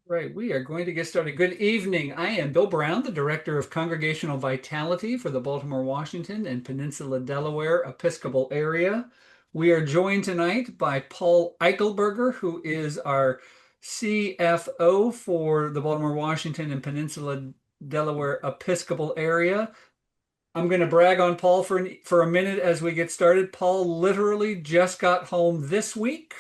Right, we are going to get started. Good evening. I am Bill Brown, the Director of Congregational Vitality for the Baltimore-Washington and Peninsula Delaware Episcopal area. We are joined tonight by Paul Eichelberger, who is our CFO for the Baltimore-Washington and Peninsula Delaware Episcopal area. I'm going to brag on Paul for a minute as we get started. Paul literally just got home this week,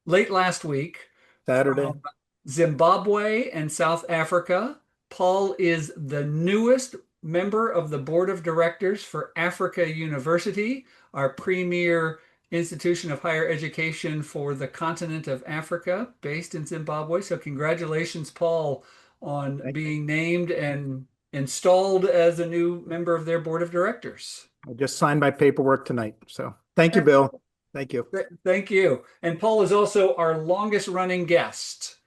late last week, Saturday. from Zimbabwe and South Africa. Paul is the newest member of the board of directors for Africa University, our premier institution of higher education for the continent of Africa, based in Zimbabwe. So, congratulations, Paul, on Thank you. being named and installed as a new member of their board of directors. I just signed my paperwork tonight. So thank you, Bill. Thank you. Thank you. And Paul is also our longest running guest.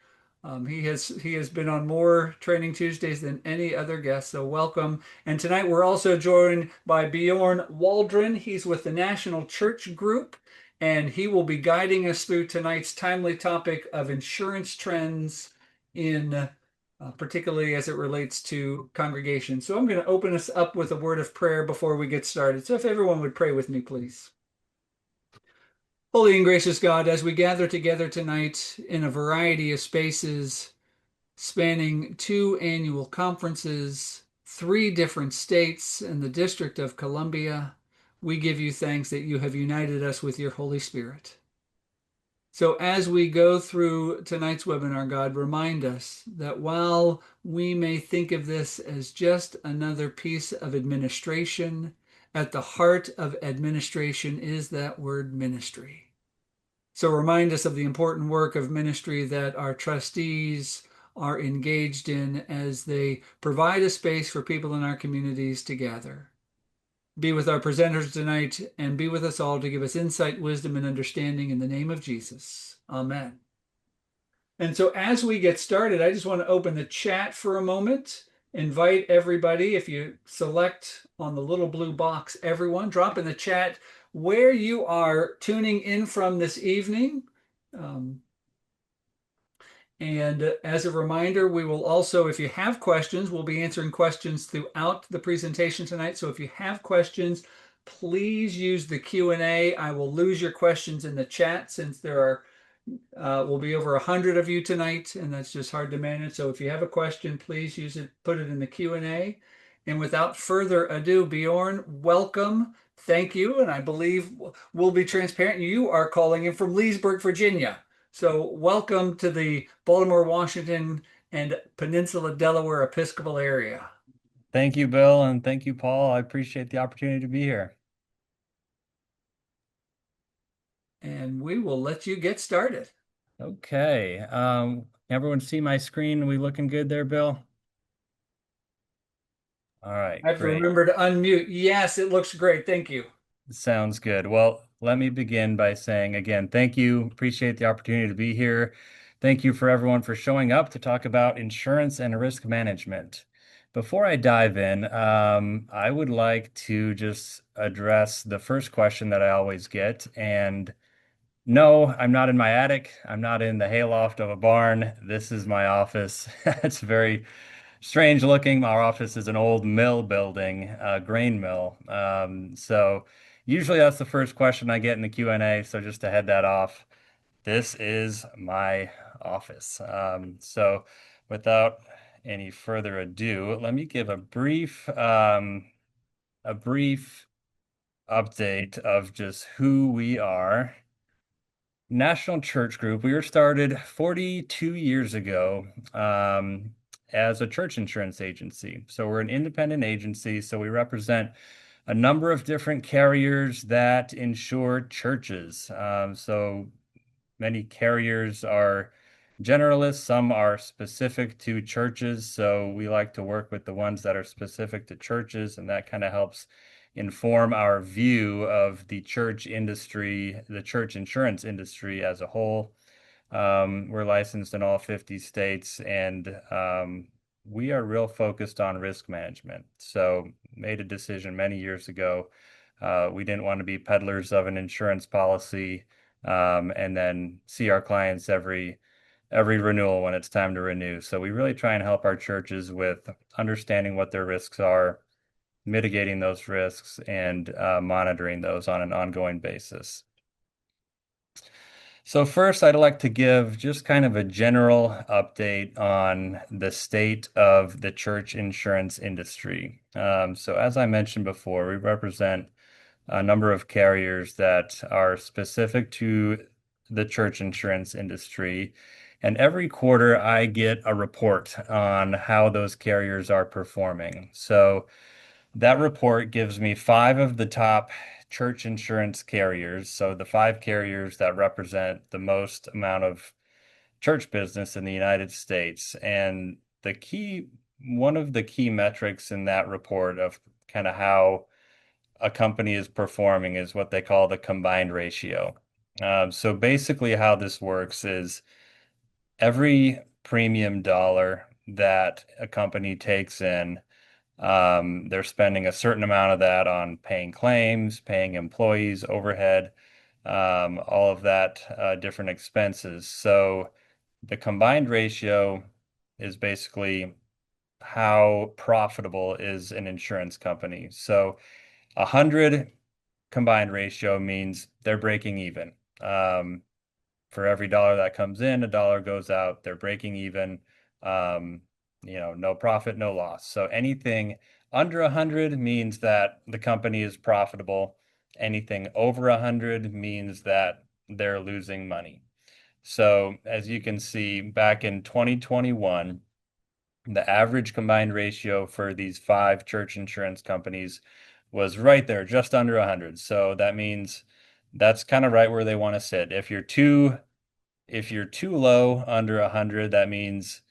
He has been on more Training Tuesdays than any other guest, so welcome. And tonight we're also joined by Bjorn Waldron. He's with the National Church Group, and he will be guiding us through tonight's timely topic of insurance trends in particularly as it relates to congregation. So I'm going to open us up with a word of prayer before we get started. So if everyone would pray with me, please. Holy and gracious God, as we gather together tonight in a variety of spaces spanning two annual conferences, three different states, and the District of Columbia, we give you thanks that you have united us with your Holy Spirit. So as we go through tonight's webinar, God, remind us that while we may think of this as just another piece of administration, at the heart of administration is that word ministry. So remind us of the important work of ministry that our trustees are engaged in as they provide a space for people in our communities to gather. Be with our presenters tonight and be with us all to give us insight, wisdom, and understanding in the name of Jesus. Amen. And so as we get started, I just want to open the chat for a moment. Invite everybody, if you select on the little blue box, everyone, drop in the chat where you are tuning in from this evening. Um, and as a reminder, we will also, if you have questions, we'll be answering questions throughout the presentation tonight. So if you have questions, please use the Q&A. I will lose your questions in the chat since there are will be over 100 of you tonight, and that's just hard to manage. So if you have a question, please use it, put it in the Q&A. And without further ado, Bjorn, welcome. Thank you. And I believe we'll be transparent. You are calling in from Leesburg, Virginia. So welcome to the Baltimore, Washington, and Peninsula Delaware Episcopal area. Thank you, Bill, and thank you, Paul. I appreciate the opportunity to be here. And we will let you get started. Okay. Everyone see my screen? We looking good there, Bill? All right, I have to great. remember to unmute. Yes, it looks great. Thank you. Sounds good. Well, let me begin by saying again, thank you. Appreciate the opportunity to be here. Thank you for everyone for showing up to talk about insurance and risk management. Before I dive in, I would like to just address the first question that I always get. And no, I'm not in my attic. I'm not in the hayloft of a barn. This is my office. It's very strange looking. Our office is an old mill building, a grain mill. So usually that's the first question I get in the Q&A. So just to head that off, this is my office. So without any further ado, let me give a brief update of just who we are. National Church Group, we were started 42 years ago as a church insurance agency. So we're an independent agency. So we represent a number of different carriers that insure churches. So many carriers are generalists, some are specific to churches. So we like to work with the ones that are specific to churches, and that kind of helps inform our view of the church industry, the church insurance industry as a whole. We're licensed in all 50 states, and we are real focused on risk management. So made a decision many years ago. We didn't want to be peddlers of an insurance policy and then see our clients every every renewal when it's time to renew. So we really try and help our churches with understanding what their risks are, mitigating those risks, and monitoring those on an ongoing basis. So first, I'd like to give just kind of a general update on the state of the church insurance industry. So as I mentioned before, we represent a number of carriers that are specific to the church insurance industry. And every quarter, I get a report on how those carriers are performing. So that report gives me five of the top church insurance carriers. So the five carriers that represent the most amount of church business in the United States. And one of the key metrics in that report of kind of how a company is performing is what they call the combined ratio. So basically, how this works is every premium dollar that a company takes in, they're spending a certain amount of that on paying claims, paying employees, overhead, all of that, different expenses. So the combined ratio is basically how profitable is an insurance company. So 100 combined ratio means they're breaking even. For every dollar that comes in, a dollar goes out. They're breaking even. Um, no profit, no loss. So anything under 100 means that the company is profitable. Anything over 100 means that they're losing money. So as you can see, back in 2021, the average combined ratio for these five church insurance companies was right there, just under 100. So that means that's kind of right where they want to sit. If you're too low, under 100, that means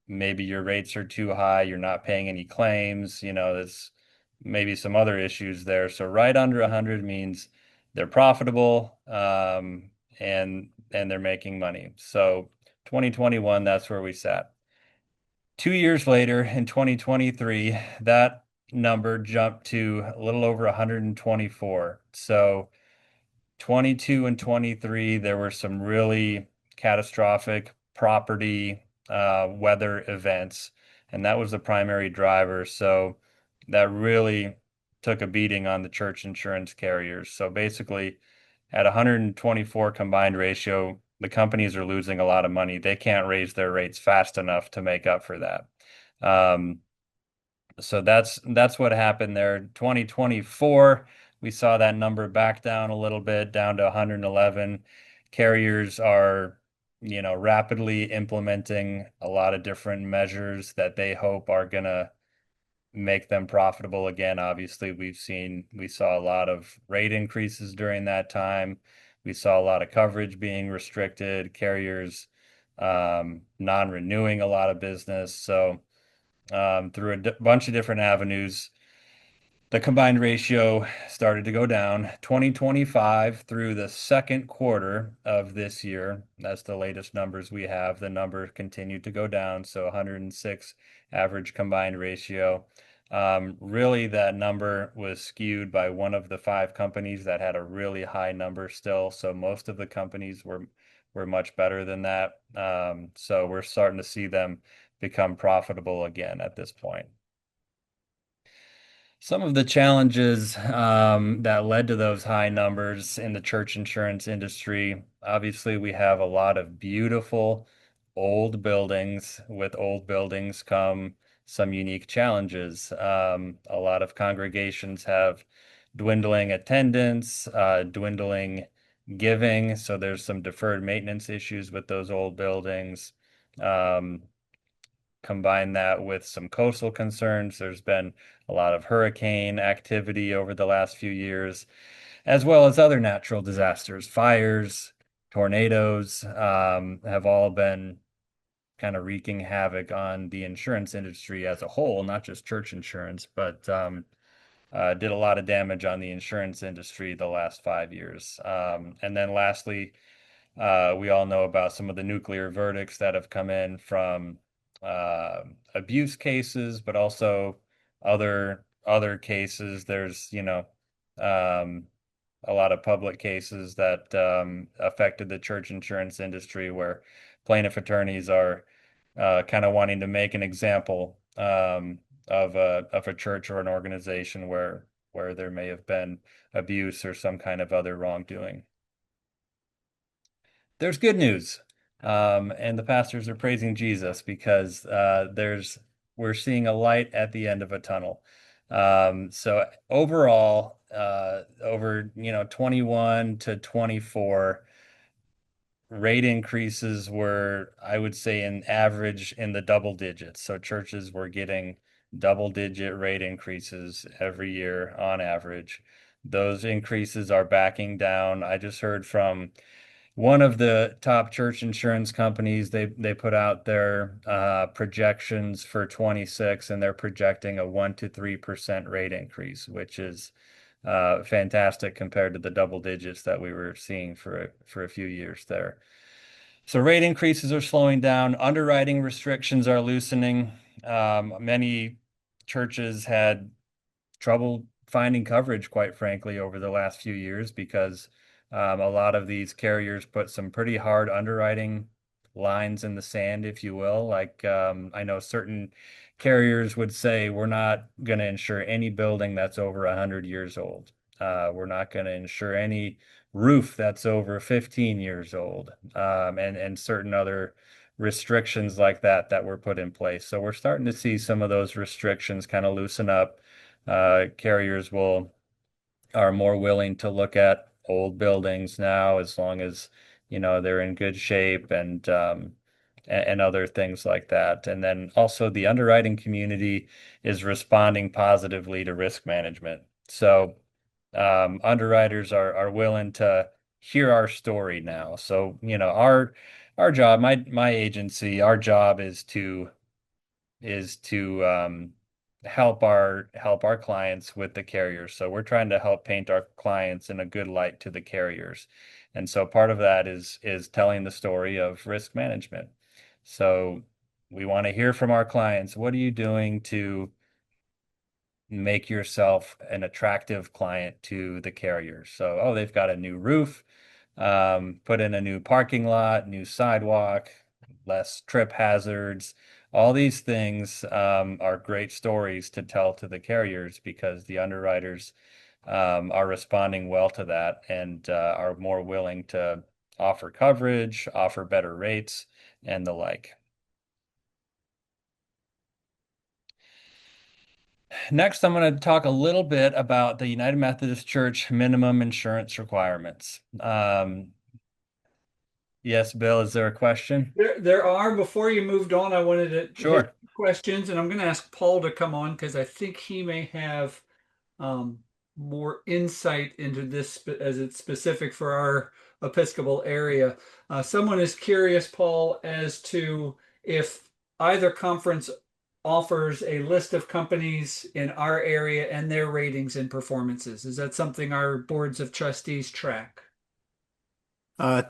maybe your rates are too high, you're not paying any claims, there's maybe some other issues there. So right under 100 means they're profitable, and they're making money. So 2021, that's where we sat. 2 years later, in 2023, that number jumped to a little over 124. So 22 and 23, there were some really catastrophic property, weather events, and that was the primary driver. So that really took a beating on the church insurance carriers. So basically, at 124 combined ratio, the companies are losing a lot of money. They can't raise their rates fast enough to make up for that. So that's what happened there. 2024, we saw that number back down a little bit, down to 111. Carriers are, rapidly implementing a lot of different measures that they hope are gonna make them profitable again. Obviously, we saw a lot of rate increases during that time. We saw a lot of coverage being restricted, carriers non-renewing a lot of business. So through a bunch of different avenues, the combined ratio started to go down. 2025 through the second quarter of this year, that's the latest numbers we have, the number continued to go down. So 106 average combined ratio. Really, that number was skewed by one of the five companies that had a really high number still. So most of the companies were much better than that. So we're starting to see them become profitable again at this point. Some of the challenges that led to those high numbers in the church insurance industry, obviously, we have a lot of beautiful old buildings. With old buildings come some unique challenges. A lot of congregations have dwindling attendance, dwindling giving, so there's some deferred maintenance issues with those old buildings. Um, Combine that with some coastal concerns. There's been a lot of hurricane activity over the last few years, as well as other natural disasters. Fires, tornadoes, have all been kind of wreaking havoc on the insurance industry as a whole, not just church insurance, but did a lot of damage on the insurance industry the last 5 years. And then lastly, we all know about some of the nuclear verdicts that have come in from abuse cases, but also other cases. There's, um, a lot of public cases that affected the church insurance industry where plaintiff attorneys are kind of wanting to make an example of a church or an organization where there may have been abuse or some kind of other wrongdoing. There's good news, and the pastors are praising Jesus because we're seeing a light at the end of a tunnel. So overall, over 21 to 24, rate increases were, I would say, in average in the double digits. So churches were getting double-digit rate increases every year on average. Those increases are backing down. I just heard from one of the top church insurance companies. They put out their projections for 26, and they're projecting a 1 to 3% rate increase, which is fantastic compared to the double digits that we were seeing for a few years there. So rate increases are slowing down. Underwriting restrictions are loosening. Many churches had trouble finding coverage, quite frankly, over the last few years because a lot of these carriers put some pretty hard underwriting lines in the sand, if you will. Like I know certain carriers would say, we're not going to insure any building that's over 100 years old. We're not going to insure any roof that's over 15 years old, and certain other restrictions like that were put in place. So we're starting to see some of those restrictions kind of loosen up. Carriers are more willing to look at old buildings now as long as they're in good shape and other things like that. And then also the underwriting community is responding positively to risk management. So underwriters are willing to hear our story now. So our job, my agency, our job is to help our clients with the carriers. So we're trying to help paint our clients in a good light to the carriers. And so part of that is telling the story of risk management. So we want to hear from our clients. What are you doing to make yourself an attractive client to the carriers? So, oh, they've got a new roof, put in a new parking lot, new sidewalk, less trip hazards. All these things are great stories to tell to the carriers because the underwriters are responding well to that and are more willing to offer coverage, offer better rates, and the like. Next, I'm going to talk a little bit about the United Methodist Church minimum insurance requirements. Yes, Bill, is there a question? There are. Before you moved on, I wanted to hit Sure. questions, and I'm going to ask Paul to come on because I think he may have more insight into this as it's specific for our Episcopal area. Someone is curious, Paul, as to if either conference offers a list of companies in our area and their ratings and performances. Is that something our boards of trustees track?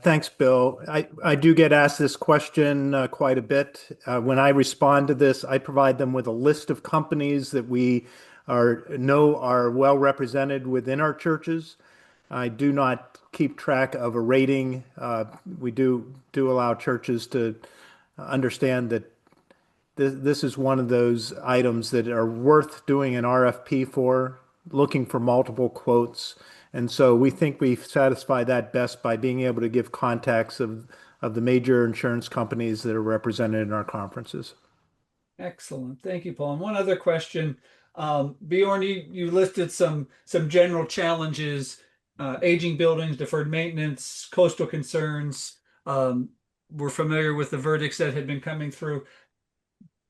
Thanks, Bill. I do get asked this question quite a bit. When I respond to this, I provide them with a list of companies that we know are well represented within our churches. I do not keep track of a rating. We do allow churches to understand that this is one of those items that are worth doing an RFP for, looking for multiple quotes. And so we think we satisfy that best by being able to give contacts of the major insurance companies that are represented in our conferences. Excellent. Thank you, Paul. And one other question. Bjorn, you listed some general challenges, aging buildings, deferred maintenance, coastal concerns. We're familiar with the verdicts that had been coming through.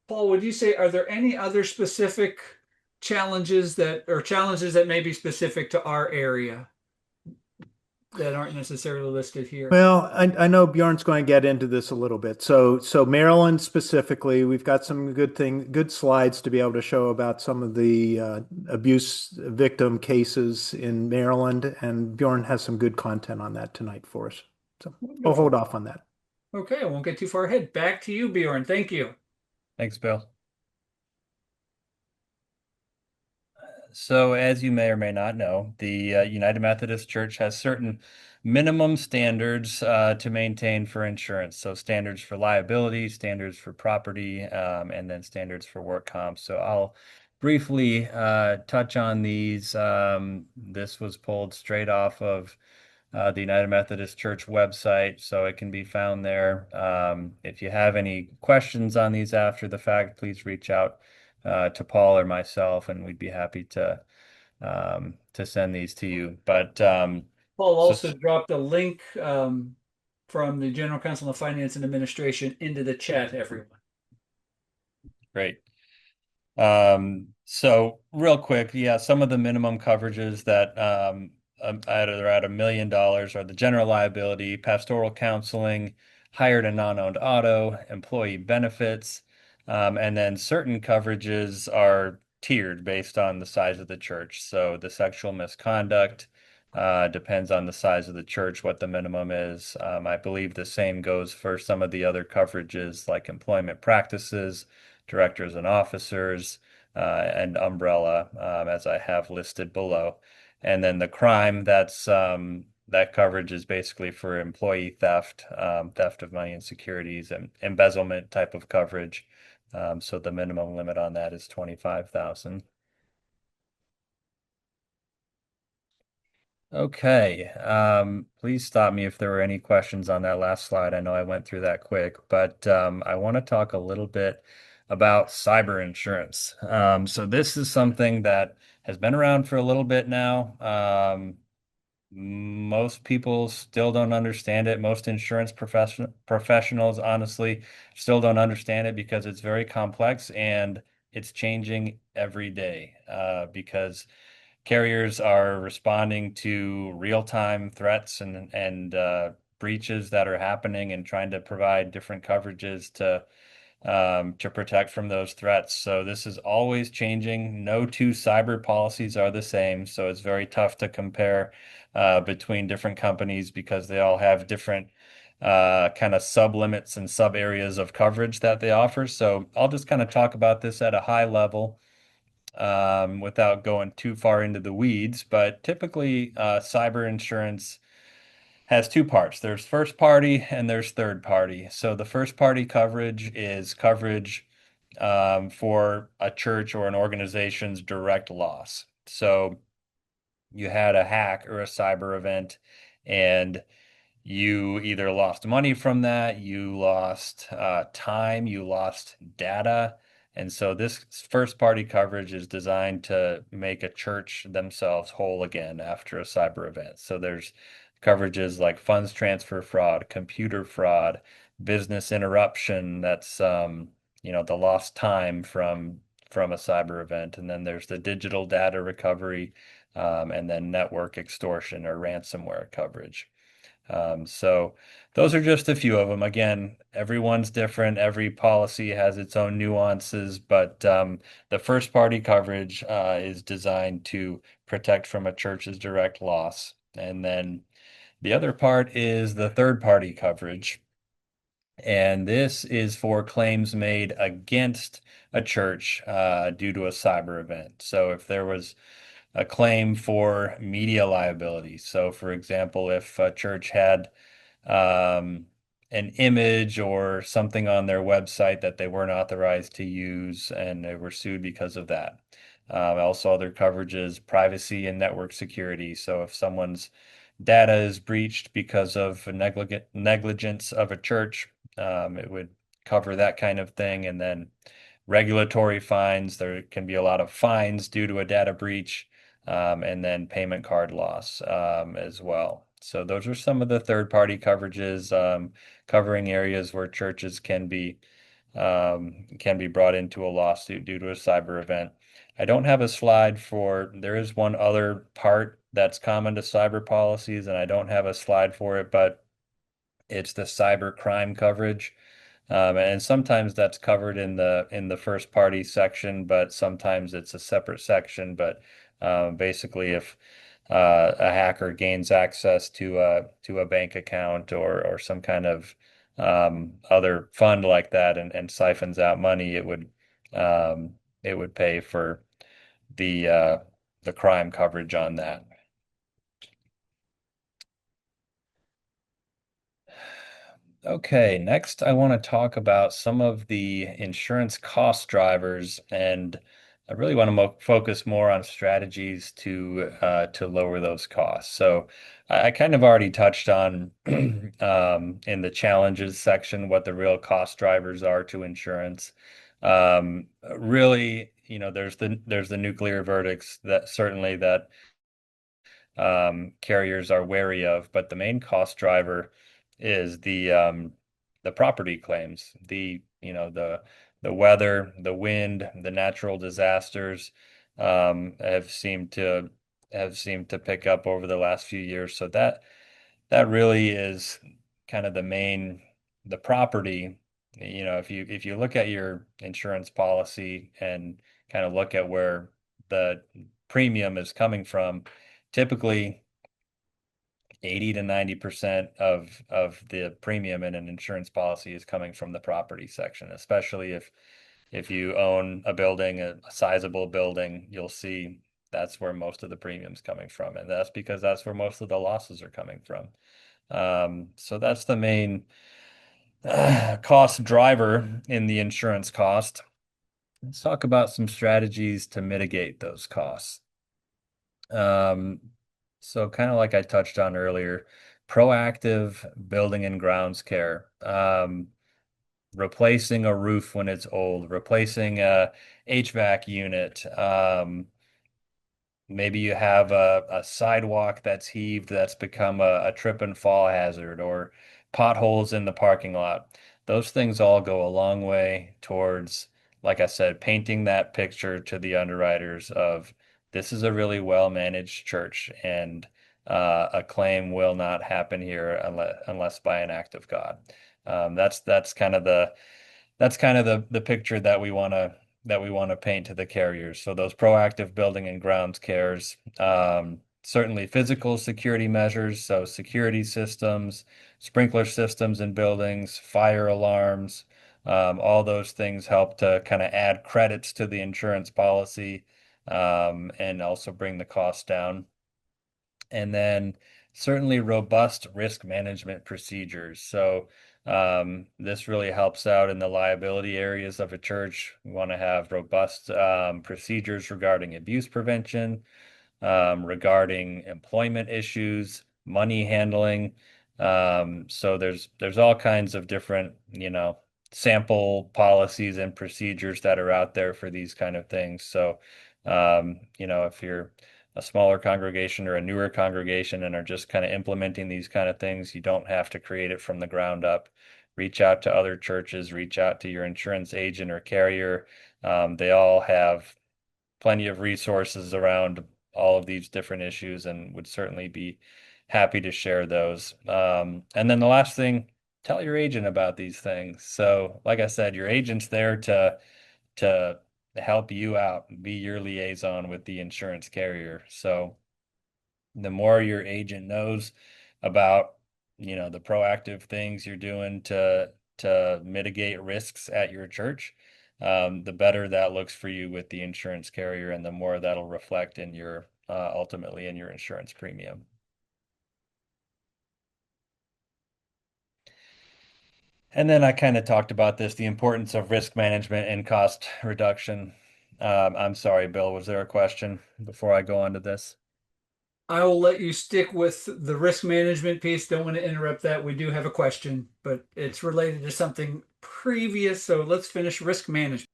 Paul, would you say, are there any other specific challenges that may be specific to our area that aren't necessarily listed here? Well, I know Bjorn's going to get into this a little bit. So Maryland specifically, we've got some good slides to be able to show about some of the abuse victim cases in Maryland, and Bjorn has some good content on that tonight for us. So we'll Wonderful. hold off on that. Okay, I won't get too far ahead. Back to you, Bjorn. Thank you. Thanks, Bill. So, as you may or may not know, the United Methodist Church has certain minimum standards to maintain for insurance. So, standards for liability, standards for property, and then standards for work comp. So, I'll briefly touch on these. This was pulled straight off of the United Methodist Church website, so it can be found there. If you have any questions on these after the fact, please reach out to Paul or myself, and we'd be happy to send these to you. But Paul so also dropped a link from the General Counsel of Finance and Administration into the chat, everyone. great. So real quick, yeah, some of the minimum coverages that at $1 million are the general liability, pastoral counseling, hired and non-owned auto, employee benefits, and then certain coverages are tiered based on the size of the church. So the sexual misconduct depends on the size of the church, what the minimum is. I believe the same goes for some of the other coverages like employment practices, directors and officers, and umbrella, as I have listed below. And then the crime, that coverage is basically for employee theft, theft of money and securities, and embezzlement type of coverage. So the minimum limit on that is 25,000. Okay. Please stop me if there were any questions on that last slide. I know I went through that quick, but I want to talk a little bit about cyber insurance. So this is something that has been around for a little bit now. Most people still don't understand it. Most insurance professionals, honestly, still don't understand it because it's very complex and it's changing every day. Because carriers are responding to real-time threats and breaches that are happening and trying to provide different coverages to protect from those threats. So this is always changing. No two cyber policies are the same, so it's very tough to compare between different companies because they all have different kind of sub limits and sub areas of coverage that they offer. So I'll just kind of talk about this at a high level without going too far into the weeds. But typically, cyber insurance has two parts. There's first party and there's third party. So the first party coverage is coverage for a church or an organization's direct loss. So you had a hack or a cyber event, and you either lost money from that, you lost time, you lost data. And so this first party coverage is designed to make a church themselves whole again after a cyber event. So there's coverages like funds transfer fraud, computer fraud, business interruption, that's the lost time from a cyber event. And then there's the digital data recovery, and then network extortion or ransomware coverage. So those are just a few of them. Again, everyone's different. Every policy has its own nuances, but the first party coverage is designed to protect from a church's direct loss. And then the other part is the third party coverage. And this is for claims made against a church due to a cyber event. So if there was a claim for media liability. So, for example, if a church had an image or something on their website that they weren't authorized to use and they were sued because of that. Also, other coverages, privacy and network security. So, if someone's data is breached because of negligence of a church, it would cover that kind of thing. And then regulatory fines, there can be a lot of fines due to a data breach, and then payment card loss as well. So those are some of the third-party coverages covering areas where churches can be brought into a lawsuit due to a cyber event. I don't have a slide for, there is one other part that's common to cyber policies, and I don't have a slide for it, but it's the cyber crime coverage. And sometimes that's covered in the first party section, but sometimes it's a separate section. But basically, if a hacker gains access to a bank account or some kind of other fund like that and siphons out money, it would pay for the the crime coverage on that. Okay, next I want to talk about some of the insurance cost drivers, and I really want to mo focus more on strategies to lower those costs. So I kind of already touched on in the challenges section what the real cost drivers are to insurance. Really, there's the nuclear verdicts that certainly that carriers are wary of, but the main cost driver is the property claims, the weather, the wind, the natural disasters have seemed to pick up over the last few years. So that really is kind of the property. If you look at your insurance policy and kind of look at where the premium is coming from, typically 80 to 90% of the premium in an insurance policy is coming from the property section, especially if you own a building, a sizable building, you'll see that's where most of the premium's coming from. And that's because that's where most of the losses are coming from. So that's the main cost driver in the insurance cost. Let's talk about some strategies to mitigate those costs. Um, so kind of like I touched on earlier, proactive building and grounds care, replacing a roof when it's old, replacing a HVAC unit, maybe you have a sidewalk that's heaved that's become a trip and fall hazard, or potholes in the parking lot. Those things all go a long way towards, like I said, painting that picture to the underwriters of this is a really well managed church, and a claim will not happen here unless by an act of God. That's kind of the picture that we want to paint to the carriers. So those proactive building and grounds cares, certainly physical security measures, so security systems, sprinkler systems in buildings, fire alarms, all those things help to kind of add credits to the insurance policy, and also bring the cost down. And then certainly robust risk management procedures. So this really helps out in the liability areas of a church. We want to have robust procedures regarding abuse prevention, regarding employment issues, money handling. So there's all kinds of different, sample policies and procedures that are out there for these kind of things. So, if you're a smaller congregation or a newer congregation and are just kind of implementing these kind of things, you don't have to create it from the ground up. Reach out to other churches, reach out to your insurance agent or carrier. They all have plenty of resources around all of these different issues and would certainly be happy to share those. And then the last thing, tell your agent about these things. So, like I said, your agent's there to help you out, be your liaison with the insurance carrier. So the more your agent knows about, the proactive things you're doing to mitigate risks at your church, the better that looks for you with the insurance carrier, and the more that'll reflect in your ultimately in your insurance premium. And then I kind of talked about this, the importance of risk management and cost reduction. I'm sorry, Bill, was there a question before I go on to this? I will let you stick with the risk management piece. Don't want to interrupt that. We do have a question, but it's related to something previous. So let's finish risk management.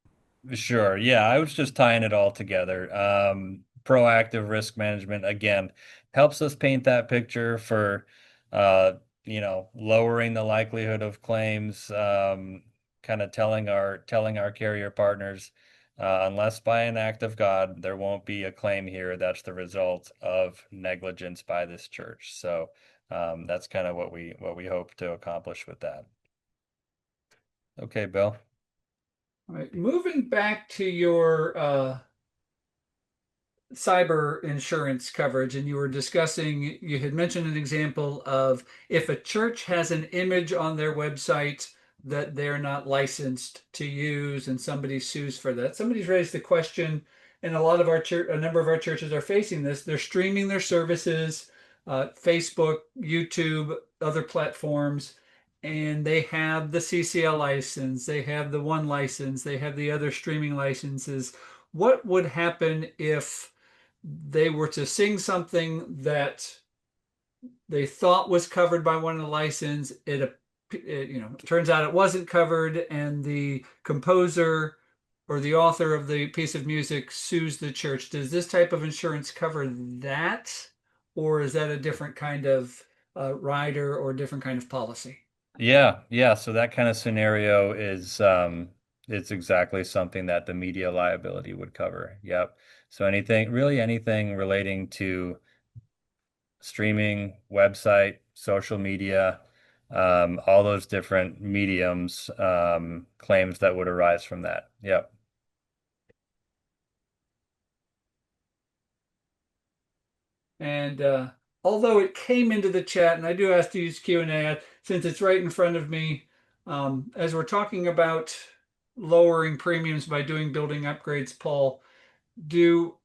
Sure. Yeah, I was just tying it all together. Proactive risk management, again, helps us paint that picture for, uh, lowering the likelihood of claims, kind of telling our carrier partners, unless by an act of God, there won't be a claim here that's the result of negligence by this church. So, that's kind of what we hope to accomplish with that. Okay, Bill. All right, moving back to your cyber insurance coverage, and you were discussing, you had mentioned an example of if a church has an image on their website that they're not licensed to use and somebody sues for that. Somebody's raised the question, and a lot of our church, a number of our churches are facing this. They're streaming their services, Facebook, YouTube, other platforms, and they have the CCL license, they have the one license, they have the other streaming licenses. What would happen if they were to sing something that they thought was covered by one of the license? It turns out it wasn't covered, and the composer or the author of the piece of music sues the church. Does this type of insurance cover that, or is that a different kind of rider or a different kind of policy? Yeah, yeah. So that kind of scenario is it's exactly something that the media liability would cover. Yep. So anything, really anything relating to streaming, website, social media, all those different mediums, claims that would arise from that. Yep. And although it came into the chat, and I do ask to use Q&A since it's right in front of me, as we're talking about lowering premiums by doing building upgrades, Paul, do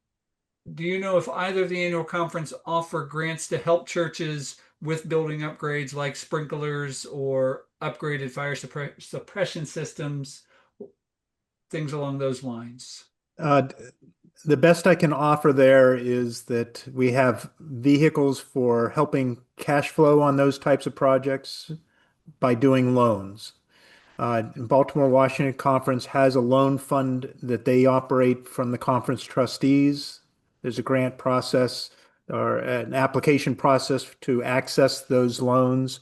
do you know if either of the annual conference offer grants to help churches with building upgrades like sprinklers or upgraded fire suppression systems, things along those lines? Uh, the best I can offer there is that we have vehicles for helping cash flow on those types of projects by doing loans. Baltimore-Washington Conference has a loan fund that they operate from the conference trustees. There's a grant process or an application process to access those loans.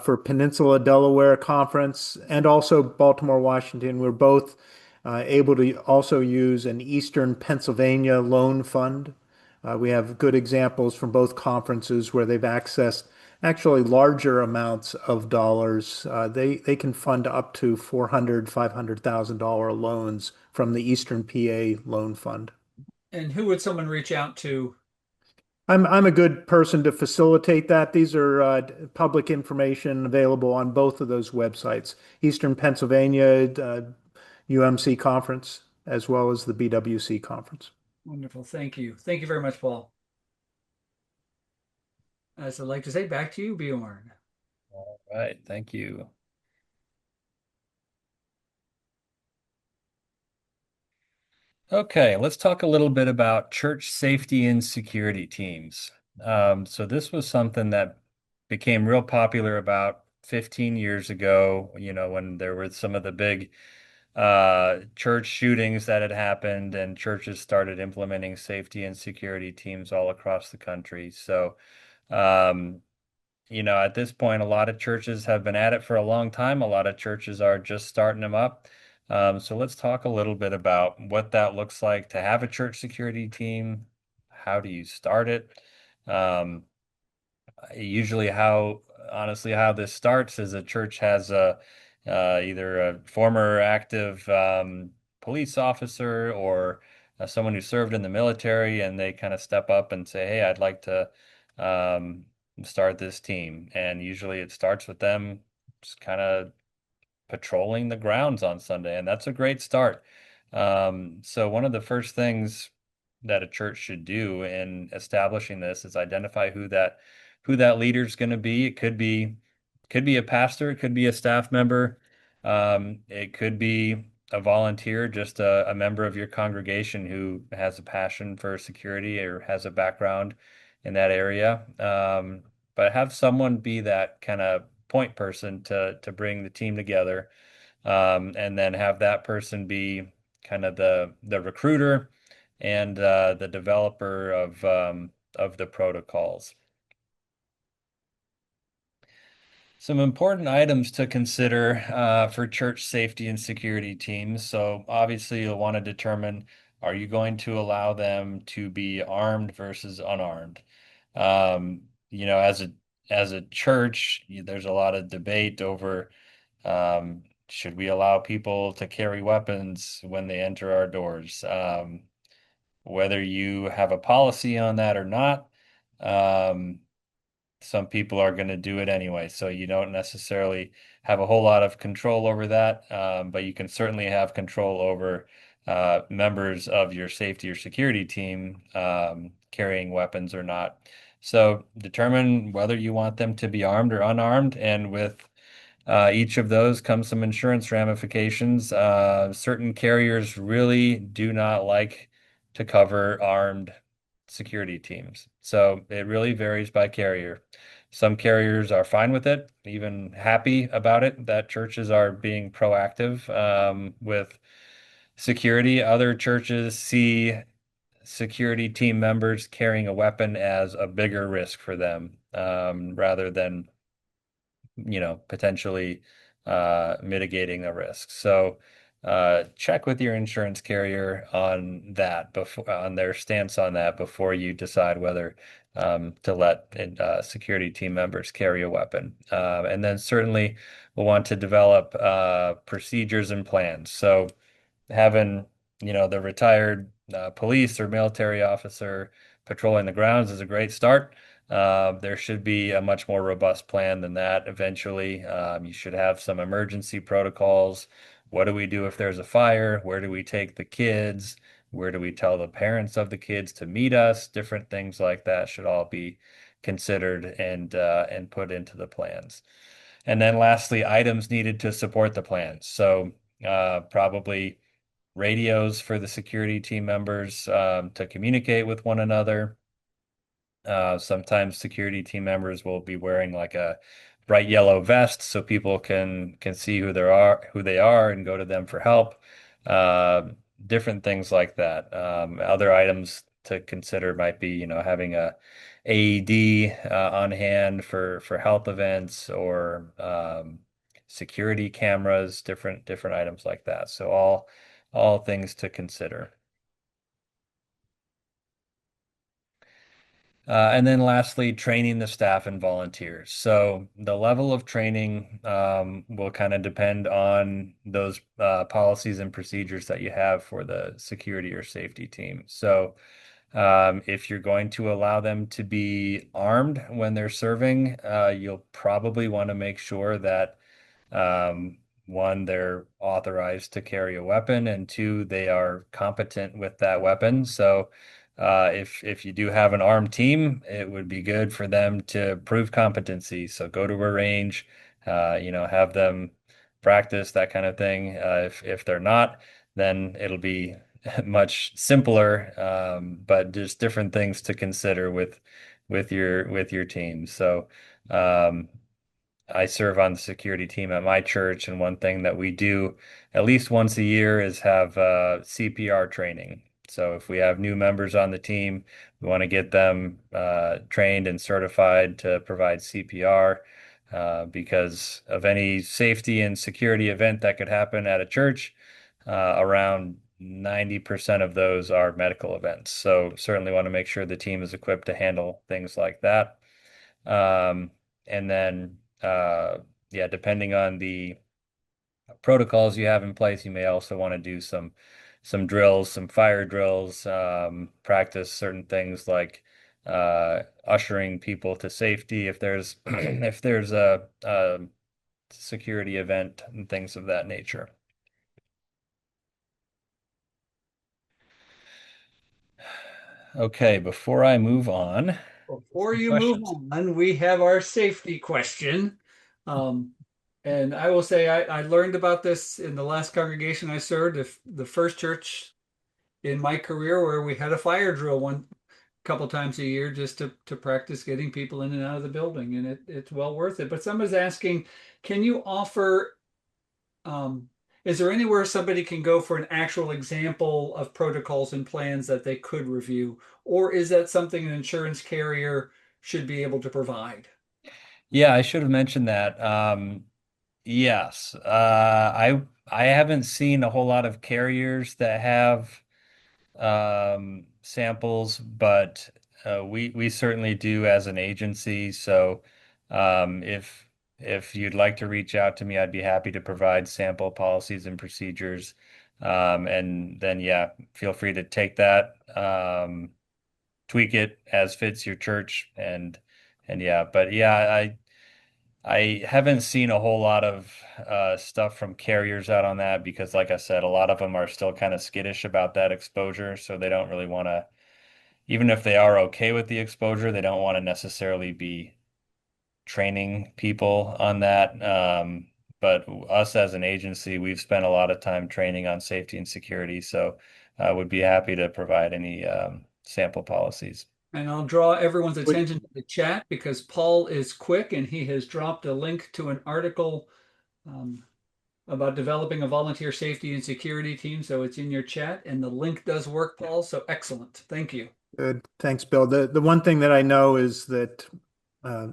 For Peninsula Delaware Conference and also Baltimore-Washington, we're both able to also use an Eastern Pennsylvania loan fund. We have good examples from both conferences where they've accessed actually larger amounts of dollars. They can fund up to $400,000, $500,000 loans from the Eastern PA Loan Fund. And who would someone reach out to? I'm a good person to facilitate that. These are public information available on both of those websites, Eastern Pennsylvania UMC Conference, as well as the BWC Conference. Wonderful. Thank you. Thank you very much, Paul. As I'd like to say, back to you, Bjorn. All right. Thank you. Okay, let's talk a little bit about church safety and security teams. So this was something that became real popular about 15 years ago, when there were some of the big church shootings that had happened and churches started implementing safety and security teams all across the country. So, um, at this point, a lot of churches have been at it for a long time. A lot of churches are just starting them up. So let's talk a little bit about what that looks like to have a church security team. How do you start it? Um, Usually honestly, how this starts is a church has either a former active police officer or someone who served in the military, and they kind of step up and say, "Hey, I'd like to um, start this team." And usually it starts with them just kind of patrolling the grounds on Sunday, and that's a great start. So one of the first things that a church should do in establishing this is identify who that leader is going to be. It could be a pastor, it could be a staff member, it could be a volunteer, just a member of your congregation who has a passion for security or has a background in that area. But have someone be that kind of point person to bring the team together, and then have that person be kind of the recruiter and the developer of the protocols. Some important items to consider for church safety and security teams. So obviously you'll want to determine, are you going to allow them to be armed versus unarmed? As a church, there's a lot of debate over, should we allow people to carry weapons when they enter our doors? Whether you have a policy on that or not, some people are going to do it anyway. So you don't necessarily have a whole lot of control over that, but you can certainly have control over members of your safety or security team carrying weapons or not. So determine whether you want them to be armed or unarmed, and with each of those comes some insurance ramifications. Certain carriers really do not like to cover armed security teams. So it really varies by carrier. Some carriers are fine with it, even happy about it, that churches are being proactive with security. Other churches see security team members carrying a weapon as a bigger risk for them, rather than potentially mitigating the risk. So check with your insurance carrier on that before on their stance on that before you decide whether to let security team members carry a weapon. And then certainly we'll want to develop procedures and plans. So having, the retired police or military officer patrolling the grounds is a great start. There should be a much more robust plan than that eventually. You should have some emergency protocols. What do we do if there's a fire? Where do we take the kids? Where do we tell the parents of the kids to meet us? Different things like that should all be considered and put into the plans. And then lastly, items needed to support the plans. So probably radios for the security team members to communicate with one another. Sometimes security team members will be wearing like a bright yellow vest so people can see who they are and go to them for help. Uh, Different things like that. Other items to consider might be, having a AED on hand for health events, or security cameras, different items like that. So all things to consider. And then lastly, training the staff and volunteers. So the level of training will kind of depend on those policies and procedures that you have for the security or safety team. So if you're going to allow them to be armed when they're serving, you'll probably want to make sure that one, they're authorized to carry a weapon, and two, they are competent with that weapon. So, if you do have an armed team, it would be good for them to prove competency. So go to a range, have them practice that kind of thing. If they're not, then it'll be much simpler, but just different things to consider with your team. So. I serve on the security team at my church, and one thing that we do at least once a year is have CPR training. So if we have new members on the team, we want to get them trained and certified to provide CPR, because of any safety and security event that could happen at a church. Around 90% of those are medical events. So certainly want to make sure the team is equipped to handle things like that. And then, yeah, depending on the protocols you have in place, you may also want to do some drills, some fire drills, practice certain things like ushering people to safety if there's if there's a security event and things of that nature. Okay, before I move on, Before some you move questions. on, we have our safety question. Um, and I will say I learned about this in the last congregation I served, if the first church in my career where we had a fire drill one couple times a year just to practice getting people in and out of the building, and it's well worth it. But someone's asking, can you offer um, is there anywhere somebody can go for an actual example of protocols and plans that they could review, or is that something an insurance carrier should be able to provide? Yeah, I should have mentioned that. Yes, I haven't seen a whole lot of carriers that have samples, but we certainly do as an agency. So if you'd like to reach out to me, I'd be happy to provide sample policies and procedures. And then yeah, feel free to take that, tweak it as fits your church, and yeah, but yeah, I haven't seen a whole lot of stuff from carriers out on that because, like I said, a lot of them are still kind of skittish about that exposure. So they don't really want to, even if they are okay with the exposure, they don't want to necessarily be training people on that. But us as an agency, we've spent a lot of time training on safety and security. So I would be happy to provide any sample policies. And I'll draw everyone's Would, attention to the chat because Paul is quick and he has dropped a link to an article um, about developing a volunteer safety and security team. So it's in your chat and the link does work, Paul. So excellent. Thank you. Good. Thanks, Bill. The one thing that I know is that, uh,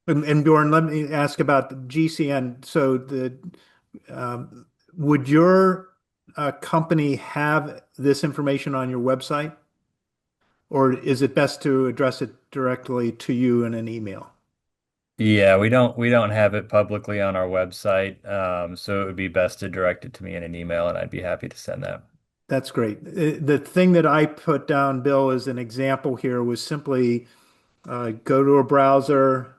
and Bjorn, let me ask about the GCN. So would your company have this information on your website, or is it best to address it directly to you in an email? Yeah, we don't have it publicly on our website, so it would be best to direct it to me in an email, and I'd be happy to send that. That's great. The thing that I put down, Bill, as an example here was simply go to a browser.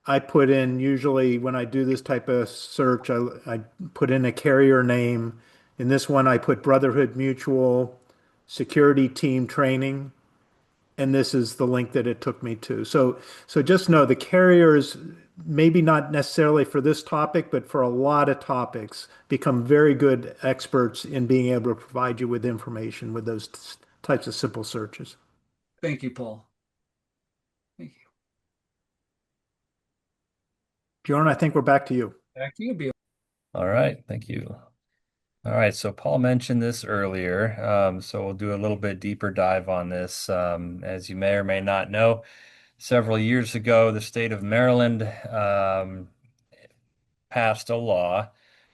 I put in, usually when I do this type of search, I put in a carrier name. In this one, I put Brotherhood Mutual Security Team Training, and this is the link that it took me to. So just know the carriers, maybe not necessarily for this topic, but for a lot of topics, become very good experts in being able to provide you with information with those types of simple searches. Thank you, Paul. Thank you. Bjorn, I think we're back to you. Back to you, Bill. All right, thank you. All right, so Paul mentioned this earlier, so we'll do a little bit deeper dive on this. As you may or may not know, several years ago, the state of Maryland passed a law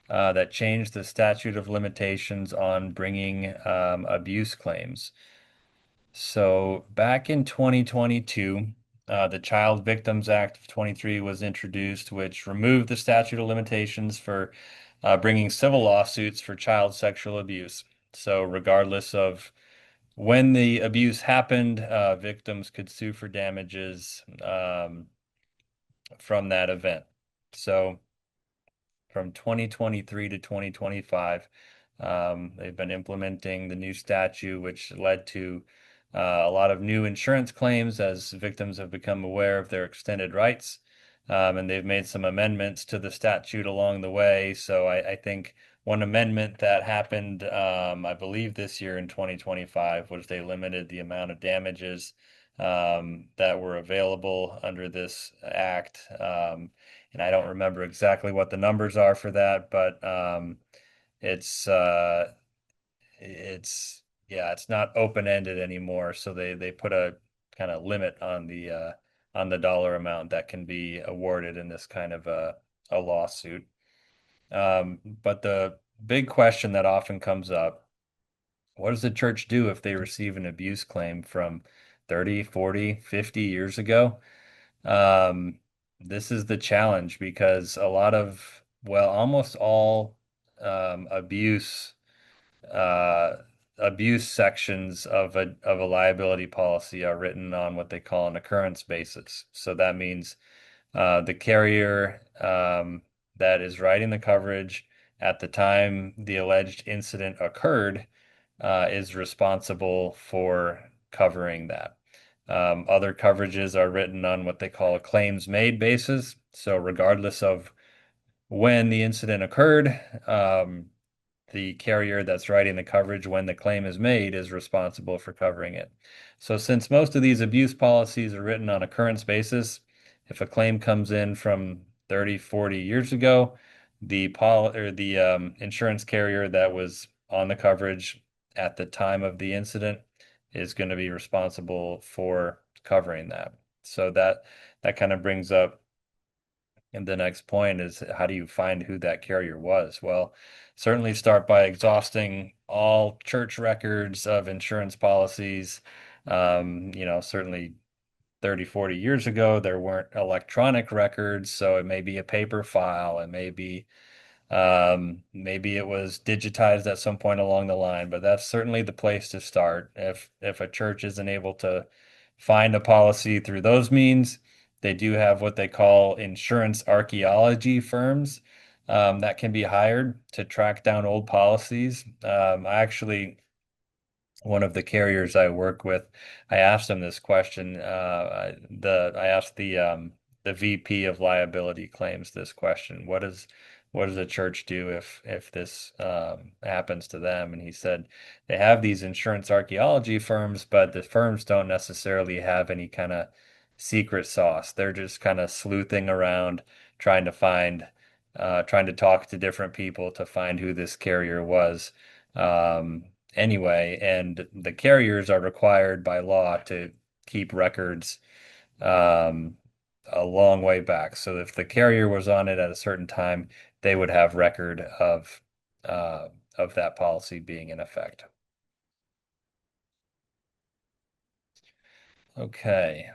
that changed the statute of limitations on bringing abuse claims. So back in 2022, the Child Victims Act of 23 was introduced, which removed the statute of limitations for bringing civil lawsuits for child sexual abuse. So regardless of when the abuse happened, victims could sue for damages from that event. So from 2023 to 2025. They've been implementing the new statute, which led to a lot of new insurance claims as victims have become aware of their extended rights. And they've made some amendments to the statute along the way. So I think one amendment that happened, I believe this year in 2025, was they limited the amount of damages that were available under this act. And I don't remember exactly what the numbers are for that, but it's it's yeah, it's not open-ended anymore. So they put a kind of limit on the dollar amount that can be awarded in this kind of a lawsuit. But the big question that often comes up, what does the church do if they receive an abuse claim from 30, 40, 50 years ago? Um, this is the challenge because a lot of, well, almost all abuse uh, abuse sections of a liability policy are written on what they call an occurrence basis. So that means the carrier that is writing the coverage at the time the alleged incident occurred is responsible for covering that. Other coverages are written on what they call a claims made basis. So regardless of when the incident occurred, the carrier that's writing the coverage when the claim is made is responsible for covering it. So since most of these abuse policies are written on occurrence basis, if a claim comes in from 30, 40 years ago, the insurance carrier that was on the coverage at the time of the incident is going to be responsible for covering that. So that kind of brings up, and the next point is, how do you find who that carrier was? Well, certainly start by exhausting all church records of insurance policies. Certainly 30, 40 years ago, there weren't electronic records, so it may be a paper file, and maybe it was digitized at some point along the line, but that's certainly the place to start. If a church isn't able to find a policy through those means, They do have what they call insurance archaeology firms that can be hired to track down old policies. I actually one of the carriers I work with, I asked him this question. I asked the VP of liability claims this question. What does a church do if this happens to them? And he said they have these insurance archaeology firms, but the firms don't necessarily have any kind of secret sauce. They're just kind of sleuthing around, trying to find, trying to talk to different people to find who this carrier was. Um, anyway, and the carriers are required by law to keep records um, a long way back. So if the carrier was on it at a certain time, they would have record of that policy being in effect. Okay.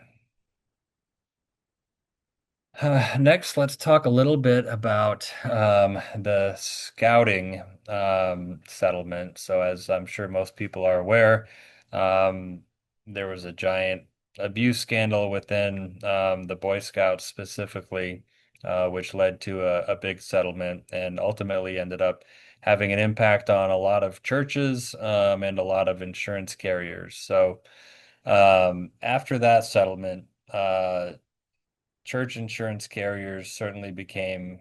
Next, let's talk a little bit about the scouting settlement. So, as I'm sure most people are aware, um, there was a giant abuse scandal within the Boy Scouts specifically, which led to a big settlement and ultimately ended up having an impact on a lot of churches and a lot of insurance carriers. So, after that settlement, church insurance carriers certainly became,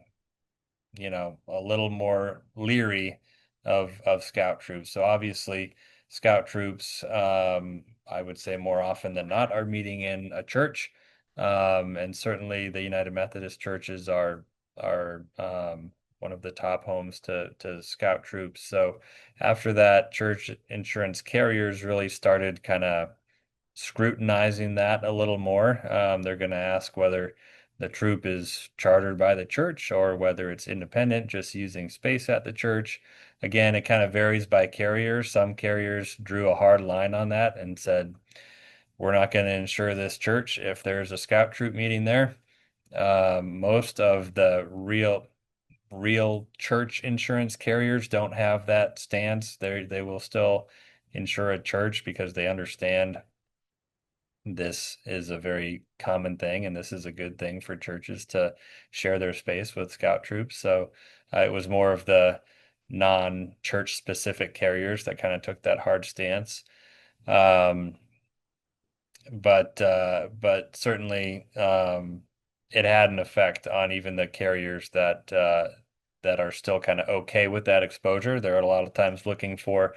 a little more leery of scout troops. So obviously, scout troops, I would say more often than not, are meeting in a church, and certainly the United Methodist churches are one of the top homes to scout troops. So after that, church insurance carriers really started kind of scrutinizing that a little more. They're going to ask whether the troop is chartered by the church or whether it's independent, just using space at the church. Again, it kind of varies by carrier. Some carriers drew a hard line on that and said, we're not going to insure this church if there's a scout troop meeting there. Most of the real church insurance carriers don't have that stance. They will still insure a church because they understand this is a very common thing, and this is a good thing for churches to share their space with scout troops. So it was more of the non-church specific carriers that kind of took that hard stance. Um, but certainly it had an effect on even the carriers that are still kind of okay with that exposure. They're a lot of times looking for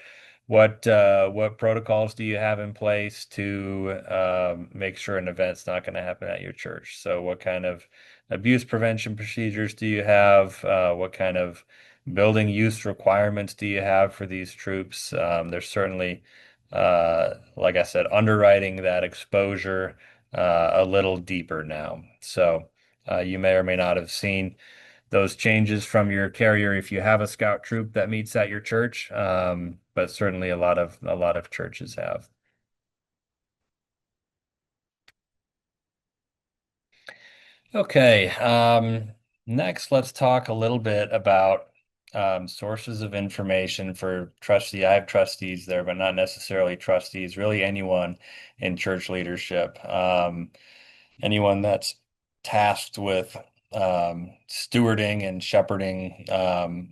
what protocols do you have in place to make sure an event's not going to happen at your church? So what kind of abuse prevention procedures do you have? What kind of building use requirements do you have for these troops? There's certainly like I said, underwriting that exposure a little deeper now. So you may or may not have seen those changes from your carrier if you have a scout troop that meets at your church, but certainly a lot of churches have. Okay, next let's talk a little bit about sources of information for trustee. I have trustees there, but not necessarily trustees, really anyone in church leadership. Anyone that's tasked with stewarding and shepherding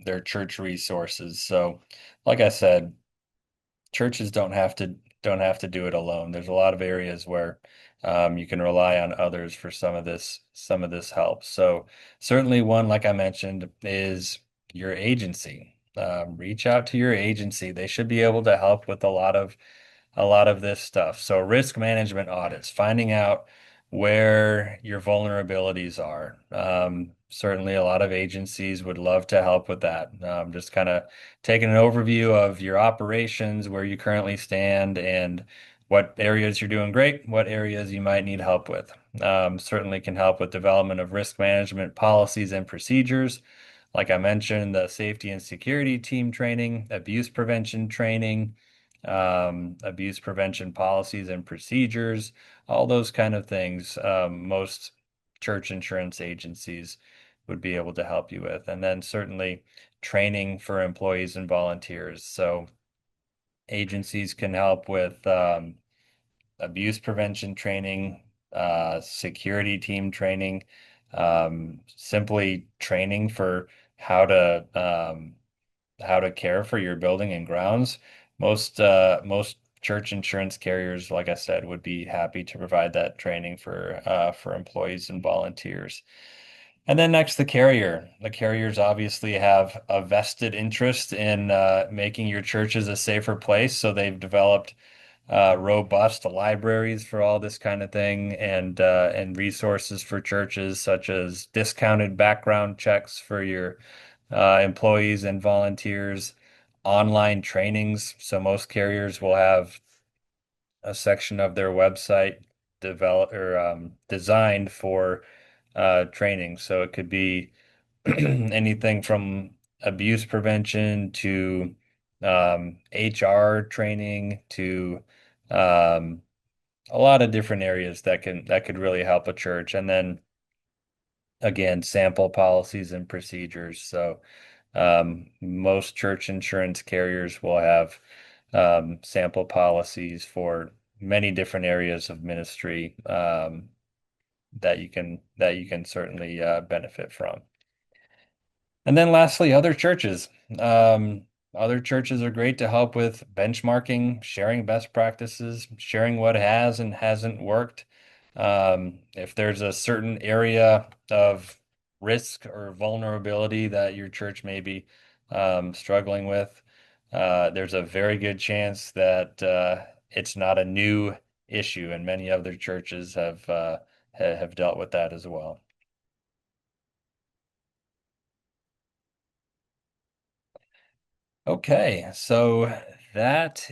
their church resources. So, like I said, churches don't have to do it alone. There's a lot of areas where you can rely on others for some of this help. So certainly one, like I mentioned, is your agency. Reach out to your agency. They should be able to help with a lot of this stuff. So risk management audits, finding out where your vulnerabilities are. Certainly a lot of agencies would love to help with that. Just kind of taking an overview of your operations, where you currently stand, and what areas you're doing great, what areas you might need help with. Certainly can help with development of risk management policies and procedures. Like I mentioned, the safety and security team training, abuse prevention training, abuse prevention policies and procedures, all those kind of things. Most church insurance agencies would be able to help you with. And then certainly training for employees and volunteers. So agencies can help with abuse prevention training, security team training, simply training for how to um, how to care for your building and grounds. Most church insurance carriers, like I said, would be happy to provide that training for employees and volunteers. And then next, the carrier. The carriers obviously have a vested interest in making your churches a safer place, so they've developed robust libraries for all this kind of thing, and resources for churches, such as discounted background checks for your employees and volunteers, online trainings. So most carriers will have a section of their website designed for training. So it could be anything from abuse prevention to HR training to um, a lot of different areas that could really help a church. And then again, sample policies and procedures. So most church insurance carriers will have sample policies for many different areas of ministry that you can certainly benefit from. And then lastly, other churches. Um, Other churches are great to help with benchmarking, sharing best practices, sharing what has and hasn't worked. If there's a certain area of risk or vulnerability that your church may be struggling with, there's a very good chance that it's not a new issue, and many other churches have dealt with that as well. Okay, so that's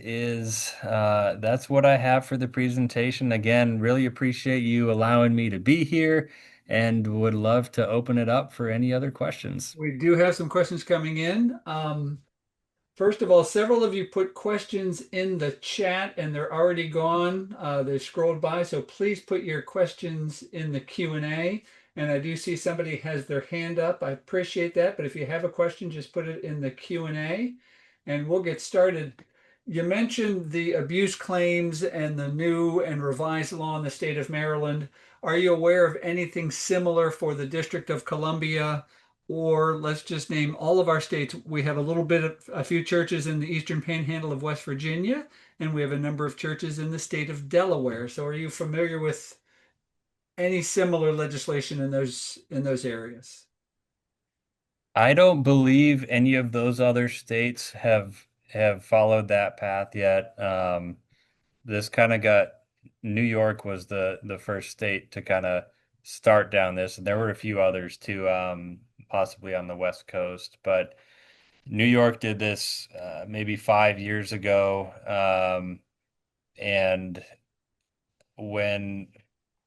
what I have for the presentation. Again, really appreciate you allowing me to be here and would love to open it up for any other questions. We do have some questions coming in. First of all, several of you put questions in the chat and they're already gone. They scrolled by, so please put your questions in the Q&A. And I do see somebody has their hand up. I appreciate that, but if you have a question, just put it in the Q&A and we'll get started. You mentioned the abuse claims and the new and revised law in the state of Maryland. Are you aware of anything similar for the District of Columbia? Or let's just name all of our states. We have a few churches in the Eastern Panhandle of West Virginia, and we have a number of churches in the state of Delaware. So are you familiar with any similar legislation in those areas? I don't believe any of those other states have followed that path yet. This kind of got New York was the first state to kind of start down this, and there were a few others too, possibly on the West Coast, but New York did this maybe 5 years ago, and when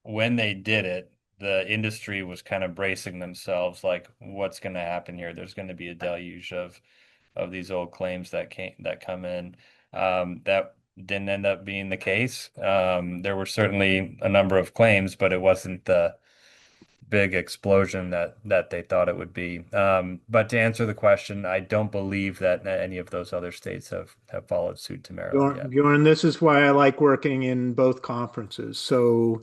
when they did it, the industry was kind of bracing themselves, like, what's going to happen here? There's going to be a deluge of these old claims that come in. That didn't end up being the case. There were certainly a number of claims, but it wasn't the big explosion that they thought it would be. But to answer the question, I don't believe that any of those other states have followed suit to Maryland yet. Bjorn, this is why I like working in both conferences. So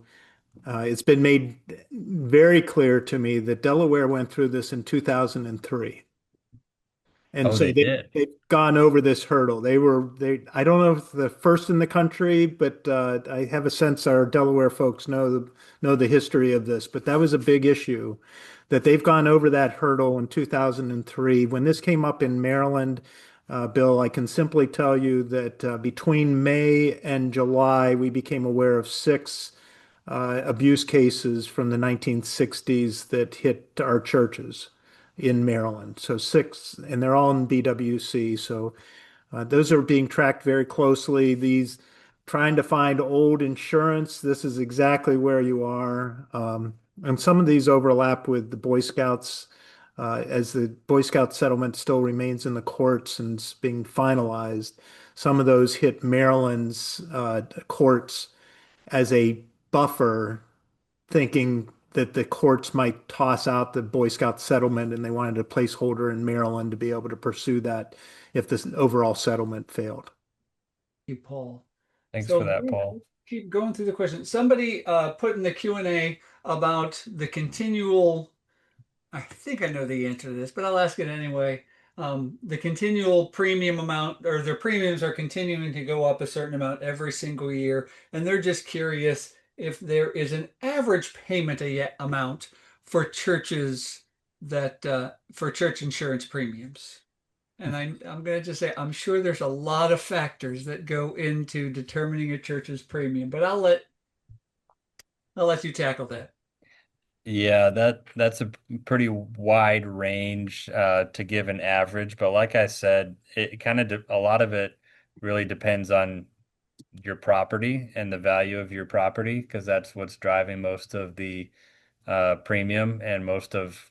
it's been made very clear to me that Delaware went through this in 2003. And Oh, so they did. they've gone over this hurdle. I don't know if the first in the country, but I have a sense our Delaware folks know the history of this. But that was a big issue that they've gone over that hurdle in 2003. When this came up in Maryland, Bill, I can simply tell you that between May and July, we became aware of six abuse cases from the 1960s that hit our churches in Maryland. So six, and they're all in BWC. So those are being tracked very closely. These trying to find old insurance, this is exactly where you are. And some of these overlap with the Boy Scouts, as the Boy Scout settlement still remains in the courts and is being finalized. Some of those hit Maryland's courts as a buffer, thinking that the courts might toss out the Boy Scout settlement and they wanted a placeholder in Maryland to be able to pursue that if this overall settlement failed. You, Paul. Thanks for So that, Paul. keep going through the questions. Somebody put in the Q&A about the continual, I think I know the answer to this, but I'll ask it anyway. The continual premium amount, or their premiums are continuing to go up a certain amount every single year, and they're just curious if there is an average payment amount for churches that for church insurance premiums. And I'm going to just say I'm sure there's a lot of factors that go into determining a church's premium, but I'll let you tackle that. Yeah, that's a pretty wide range to give an average, but like I said, it kind of a lot of it really depends on your property and the value of your property because that's what's driving most of the premium and most of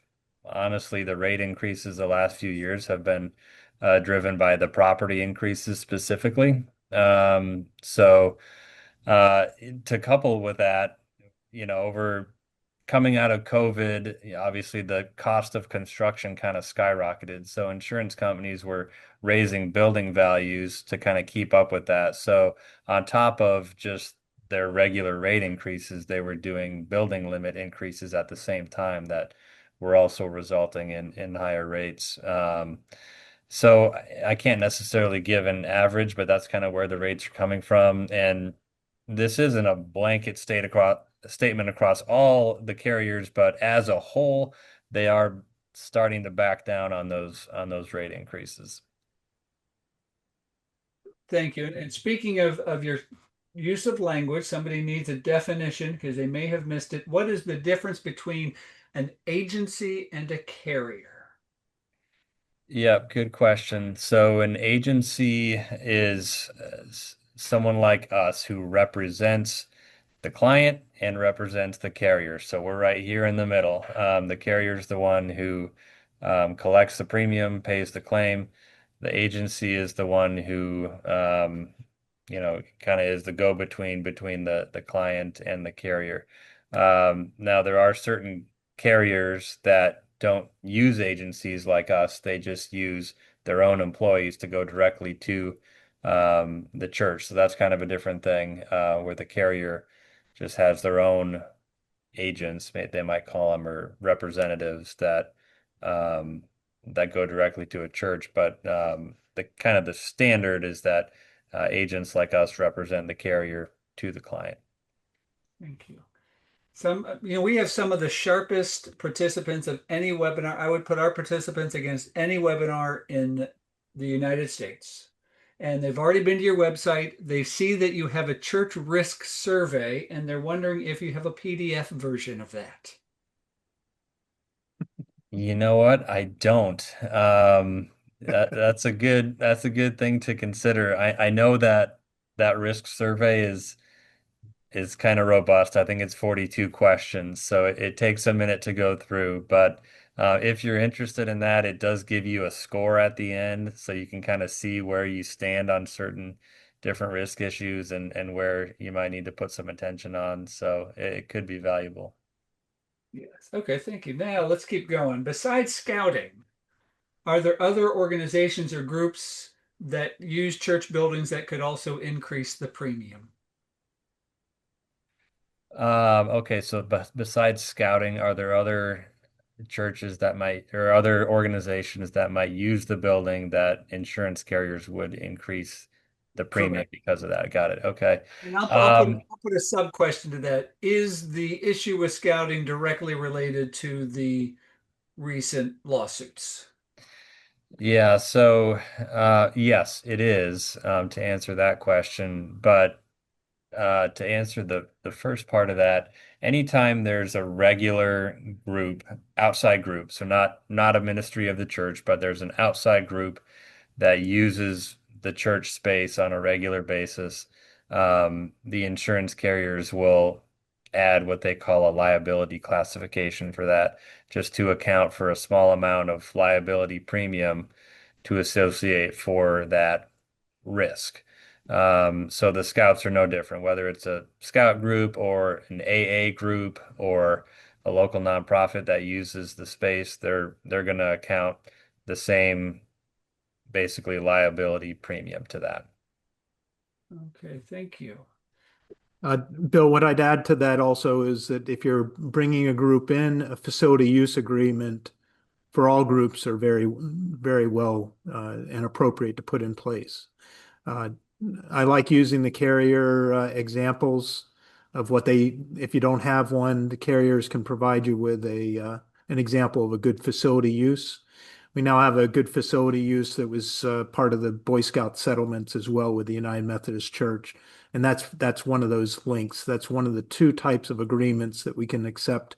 honestly the rate increases the last few years have been driven by the property increases specifically. So to couple with that, over coming out of COVID, obviously the cost of construction kind of skyrocketed. So insurance companies were raising building values to kind of keep up with that. So on top of just their regular rate increases, they were doing building limit increases at the same time that were also resulting in higher rates. So I can't necessarily give an average, but that's kind of where the rates are coming from. And this isn't a blanket statement across all the carriers, but as a whole, they are starting to back down on those rate increases. Thank you. And speaking of your use of language, somebody needs a definition because they may have missed it. What is the difference between an agency and a carrier? Yep, good question. So an agency is someone like us who represents the client and represents the carrier. So we're right here in the middle. The carrier is the one who collects the premium, pays the claim. The agency is the one who, kind of is the go-between between the client and the carrier. Now, there are certain carriers that don't use agencies like us. They just use their own employees to go directly to the church. So that's kind of a different thing where the carrier just has their own agents, they might call them, or representatives um, that go directly to a church. But the kind of the standard is that agents like us represent the carrier to the client. Thank you. We have some of the sharpest participants of any webinar. I would put our participants against any webinar in the United States. And they've already been to your website. They see that you have a church risk survey, and they're wondering if you have a PDF version of that. You know what? I don't. That's a good thing to consider. I know that that risk survey is kind of robust. I think it's 42 questions, so it takes a minute to go through. But if you're interested in that, it does give you a score at the end, so you can kind of see where you stand on certain different risk issues and where you might need to put some attention on. So it could be valuable. Yes. Okay, thank you. Now let's keep going. Besides scouting, are there other organizations or groups that use church buildings that could also increase the premium? Okay, so besides scouting, are there other churches that might, or other organizations that might use the building that insurance carriers would increase the premium Correct. because of that? Got it. Okay. And Um, I'll put a sub question to that. Is the issue with scouting directly related to the recent lawsuits? yeah, so yes, it is to answer that question. But to answer the first part of that, anytime there's a regular group, outside group, so not a ministry of the church, but there's an outside group that uses the church space on a regular basis, the insurance carriers will add what they call a liability classification for that, just to account for a small amount of liability premium to associate for that risk. So the scouts are no different, whether it's a scout group or an AA group or a local nonprofit that uses the space, they're going to account the same basically liability premium to that. Okay, thank you. Bill, what I'd add to that also is that if you're bringing a group in, a facility use agreement for all groups are very well and appropriate to put in place. Uh, I like using the carrier examples of what if you don't have one, the carriers can provide you with an example of a good facility use. We now have a good facility use that was part of the Boy Scout settlements as well with the United Methodist Church. And that's one of those links. That's one of the two types of agreements that we can accept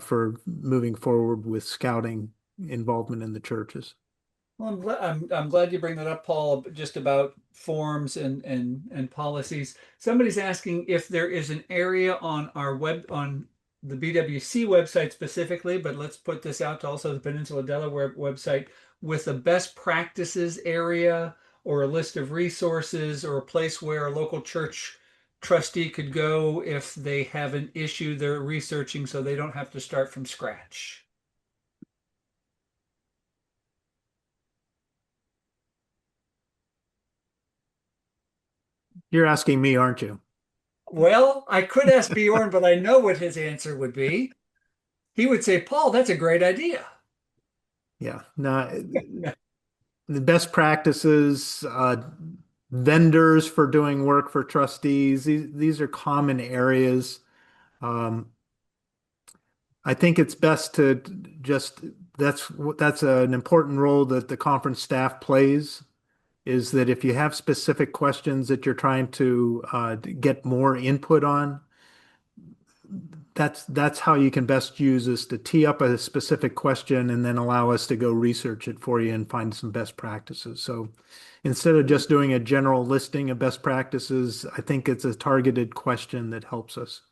for moving forward with scouting involvement in the churches. Well, I'm glad you bring that up, Paul, just about forms and policies. Somebody's asking if there is an area on on the BWC website specifically, but let's put this out to also the Peninsula Delaware website with a best practices area or a list of resources or a place where a local church trustee could go if they have an issue they're researching so they don't have to start from scratch. You're asking me, aren't you? Well, I could ask Bjorn, but I know what his answer would be. He would say, Paul, that's a great idea. Yeah. No, the best practices, vendors for doing work for trustees. These are common areas. Um, I think it's best to just that's an important role that the conference staff plays, is that if you have specific questions that you're trying to get more input on, that's how you can best use this to tee up a specific question and then allow us to go research it for you and find some best practices. So instead of just doing a general listing of best practices, I think it's a targeted question that helps us.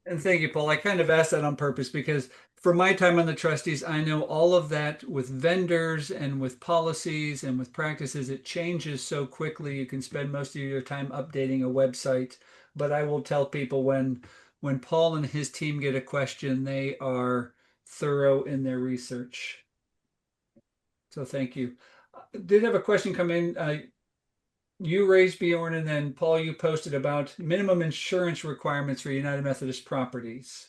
And thank you, Paul. I kind of asked that on purpose because for my time on the trustees, I know all of that with vendors and with policies and with practices, it changes so quickly. You can spend most of your time updating a website. But I will tell people when Paul and his team get a question, they are thorough in their research. So thank you. Did have a question come in. You raised Bjorn, and then Paul, you posted about minimum insurance requirements for United Methodist properties.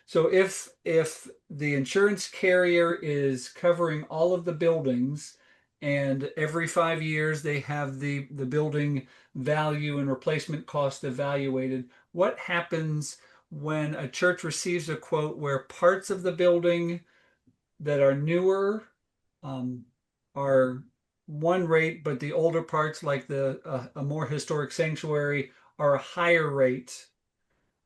So if the insurance carrier is covering all of the buildings, and every 5 years they have the building value and replacement cost evaluated, what happens when a church receives a quote where parts of the building that are newer um, are one rate, but the older parts, like the a more historic sanctuary, are a higher rate,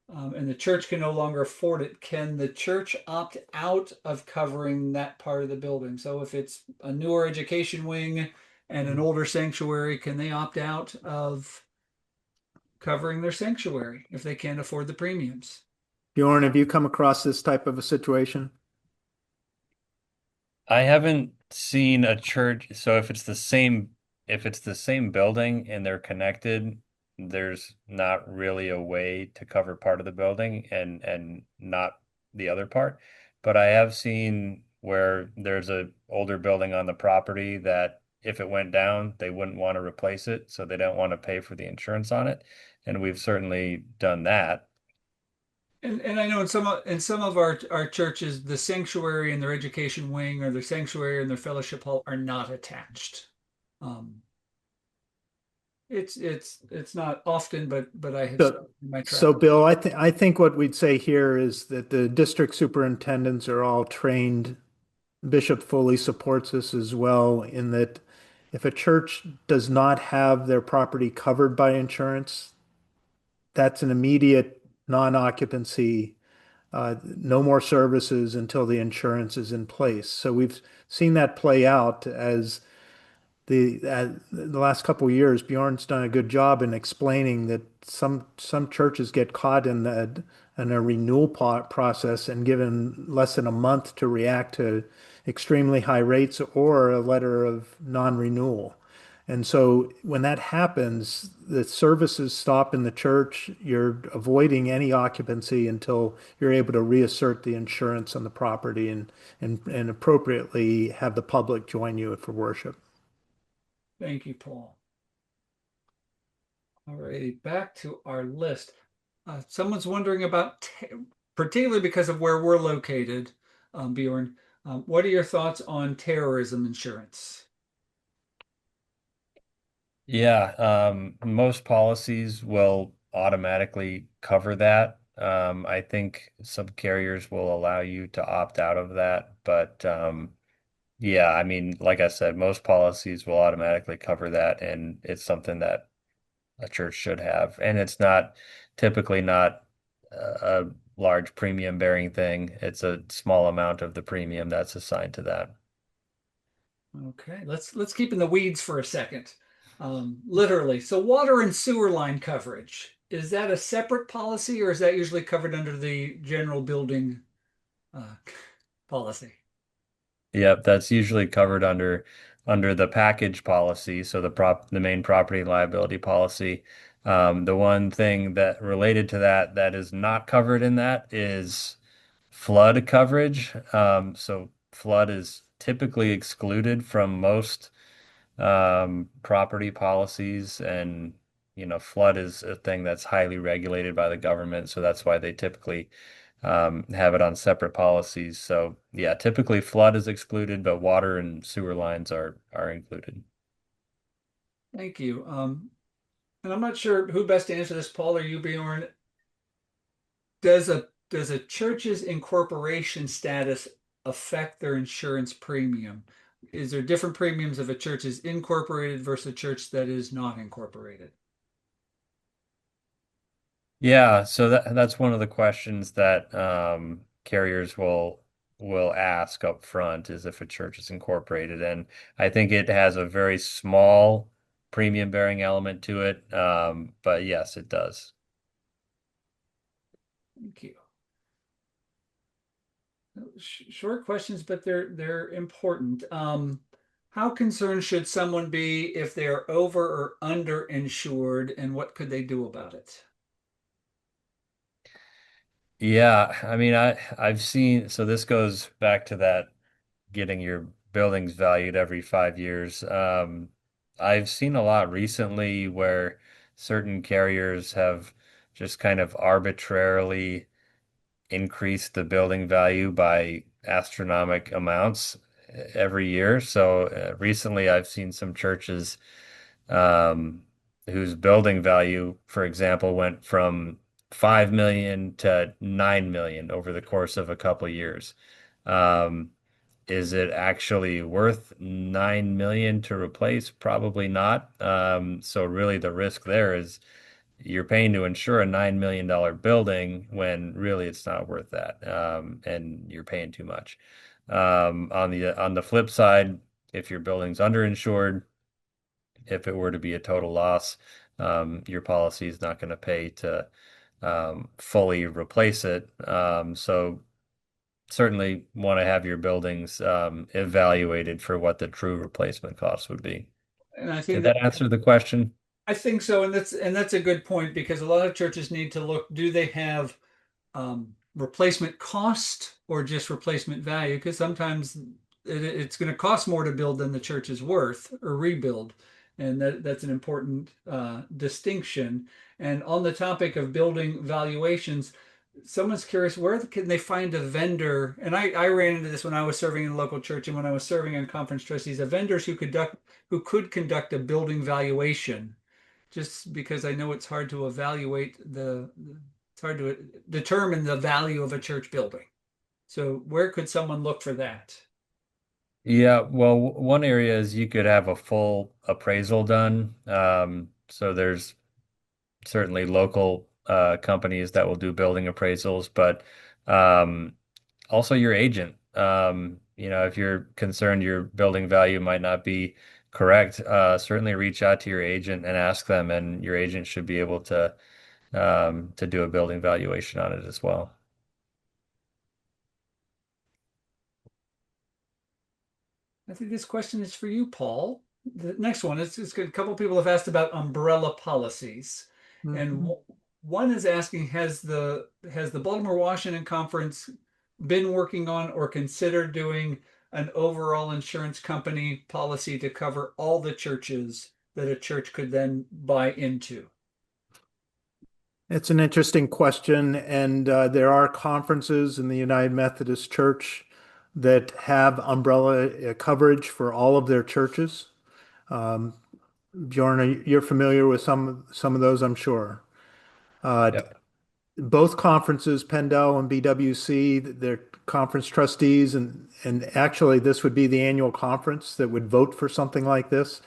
and the church can no longer afford it? Can the church opt out of covering that part of the building? So if it's a newer education wing and an older sanctuary, can they opt out of covering their sanctuary if they can't afford the premiums? Bjorn, have you come across this type of a situation? I haven't seen a church, so if it's the same building and they're connected, there's not really a way to cover part of the building and not the other part. But I have seen where there's a older building on the property that if it went down, they wouldn't want to replace it, so they don't want to pay for the insurance on it. And we've certainly done that. And I know in some of our churches, the sanctuary and their education wing or their sanctuary and their fellowship hall are not attached. Um, it's not often, but I have seen So, in my so travels. Bill, I think what we'd say here is that the district superintendents are all trained. Bishop fully supports this as well, in that if a church does not have their property covered by insurance, that's an immediate non-occupancy, no more services until the insurance is in place. So we've seen that play out as the last couple of years. Bjorn's done a good job in explaining that some churches get caught in a renewal process and given less than a month to react to extremely high rates or a letter of non-renewal. And so when that happens, the services stop in the church. You're avoiding any occupancy until you're able to reassert the insurance on the property and appropriately have the public join you for worship. Thank you, Paul. All righty, back to our list. Someone's wondering about, particularly because of where we're located, Bjorn, what are your thoughts on terrorism insurance? Yeah, most policies will automatically cover that. I think some carriers will allow you to opt out of that, but yeah, I mean, like I said, most policies will automatically cover that, and it's something that a church should have. And it's not typically not a large premium bearing thing. It's a small amount of the premium that's assigned to that. Okay, let's keep in the weeds for a second. Literally, so water and sewer line coverage, is that a separate policy or is that usually covered under the general building uh, policy? Yep, that's usually covered under the package policy, so the main property liability policy. The one thing that related to that that is not covered in that is flood coverage. So flood is typically excluded from most property policies, and flood is a thing that's highly regulated by the government, so that's why they typically have it on separate policies. So yeah, typically flood is excluded, but water and sewer lines are included. Thank you. And I'm not sure who best to answer this, Paul or you, Bjorn. Does a church's incorporation status affect their insurance premium? Is there different premiums if a church is incorporated versus a church that is not incorporated? Yeah, so that's one of the questions that carriers will ask up front is if a church is incorporated, and I think it has a very small premium bearing element to it, but yes, it does. Thank you. Short questions, but they're important. How concerned should someone be if they're over or under insured, and what could they do about it? Yeah, I mean, I've seen, so this goes back to that getting your buildings valued every 5 years. I've seen a lot recently where certain carriers have just kind of arbitrarily increased the building value by astronomic amounts every year. So recently I've seen some churches um, whose building value, for example, went from 5 million to 9 million over the course of a couple years. Um, is it actually worth 9 million to replace? Probably not. So really the risk there is you're paying to insure a $9 million building when really it's not worth that. And you're paying too much. On the flip side, if your building's underinsured, if it were to be a total loss, your policy is not going to pay to fully replace it. So certainly want to have your buildings evaluated for what the true replacement cost would be. And I think Did that that answer the question? I think so, and that's a good point because a lot of churches need to look, do they have replacement cost or just replacement value? Because sometimes it's going to cost more to build than the church is worth or rebuild. And that's an important distinction. And on the topic of building valuations, someone's curious, where can they find a vendor? And I ran into this when I was serving in a local church and when I was serving on conference trustees, of vendors who could conduct a building valuation, just because I know it's hard to evaluate it's hard to determine the value of a church building. So where could someone look for that? Yeah, well, one area is you could have a full appraisal done. So there's certainly local companies that will do building appraisals, but also your agent. If you're concerned your building value might not be correct, certainly reach out to your agent and ask them, and your agent should be able to do a building valuation on it as well. I think this question is for you, Paul. The next one is it's good. A couple of people have asked about umbrella policies, and Mhm. one is asking, has the Baltimore-Washington conference been working on or considered doing an overall insurance company policy to cover all the churches that a church could then buy into? It's an interesting question, and there are conferences in the United Methodist Church that have umbrella coverage for all of their churches. Um, Bjorn, you're familiar with some of those, I'm sure. Uh, Yep. Both conferences, Pendel and BWC, they're conference trustees, and actually this would be the annual conference that would vote for something like this.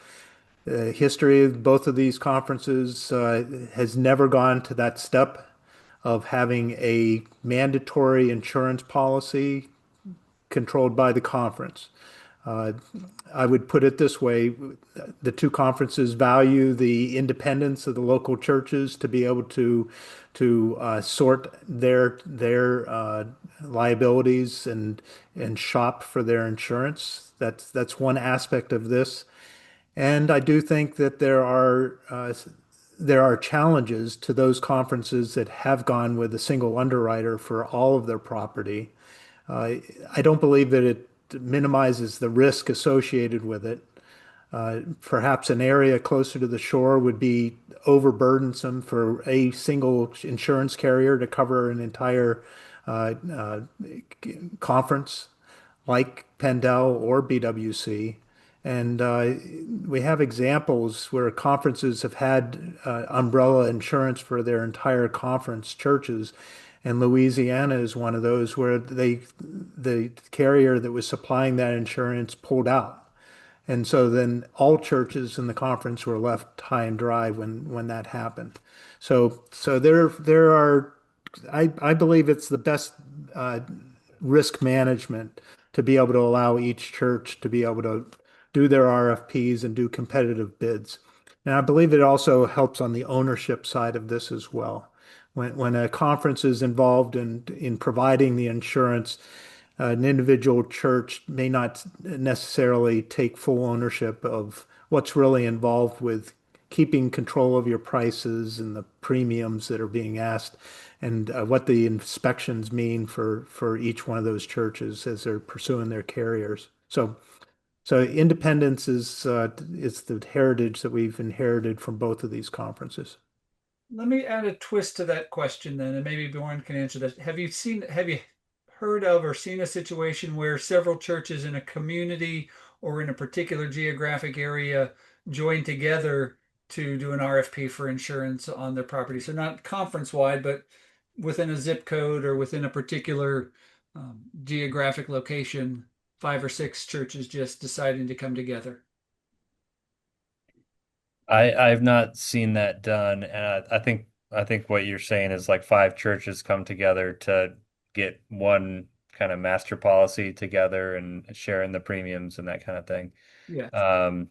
History of both of these conferences has never gone to that step of having a mandatory insurance policy controlled by the conference. Uh, I would put it this way, the two conferences value the independence of the local churches to be able to sort their liabilities and shop for their insurance. That's one aspect of this. And I do think that there are challenges to those conferences that have gone with a single underwriter for all of their property. Uh, I don't believe that it minimizes the risk associated with it. Perhaps an area closer to the shore would be overburdensome for a single insurance carrier to cover an entire conference like Pendel or BWC. And we have examples where conferences have had umbrella insurance for their entire conference churches. And Louisiana is one of those where the carrier that was supplying that insurance pulled out. And so then all churches in the conference were left high and dry when that happened. So there are I believe it's the best uh, risk management to be able to allow each church to be able to do their RFPs and do competitive bids. And I believe it also helps on the ownership side of this as well. When a conference is involved in providing the insurance, an individual church may not necessarily take full ownership of what's really involved with keeping control of your prices and the premiums that are being asked and what the inspections mean for each one of those churches as they're pursuing their carriers. So independence is the heritage that we've inherited from both of these conferences. Let me add a twist to that question then, and maybe Bjorn can answer this. Have you heard of or seen a situation where several churches in a community or in a particular geographic area join together to do an RFP for insurance on their property? So not conference wide, but within a zip code or within a particular geographic location, five or six churches just deciding to come together. I've not seen that done, and I think what you're saying is like five churches come together to get one kind of master policy together and sharing the premiums and that kind of thing. Yeah. Um,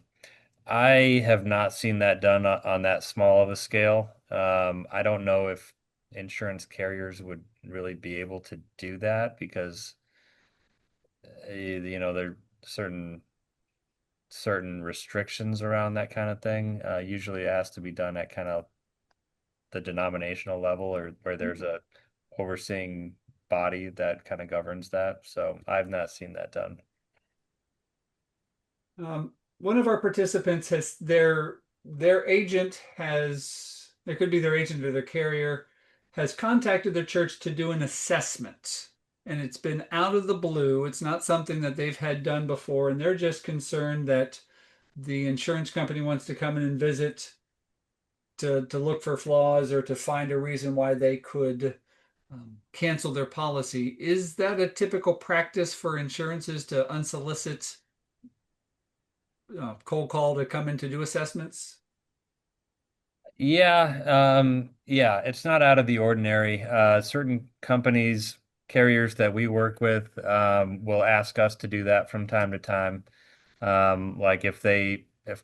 I have not seen that done on that small of a scale. I don't know if insurance carriers would really be able to do that because there are certain restrictions around that kind of thing. Usually it has to be done at kind of the denominational level or where there's a overseeing body that kind of governs that. So I've not seen that done. One of our participants has their agent has there could be their agent or their carrier has contacted their church to do an assessment. And it's been out of the blue. It's not something that they've had done before, and they're just concerned that the insurance company wants to come in and visit to look for flaws or to find a reason why they could cancel their policy. Is that a typical practice for insurances to unsolicit cold call to come in to do assessments? Yeah, it's not out of the ordinary. Certain companies, carriers that we work with, will ask us to do that from time to time. Like if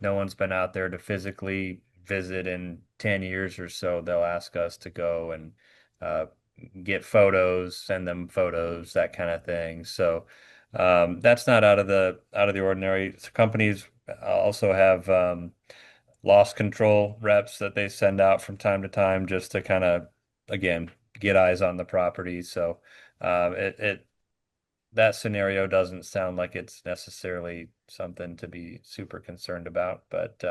no one's been out there to physically visit in 10 years or so, they'll ask us to go and uh, get photos, send them photos, that kind of thing. So that's not out of the ordinary. So companies also have loss control reps that they send out from time to time just to kind of again get eyes on the property. So it that scenario doesn't sound like it's necessarily something to be super concerned about, but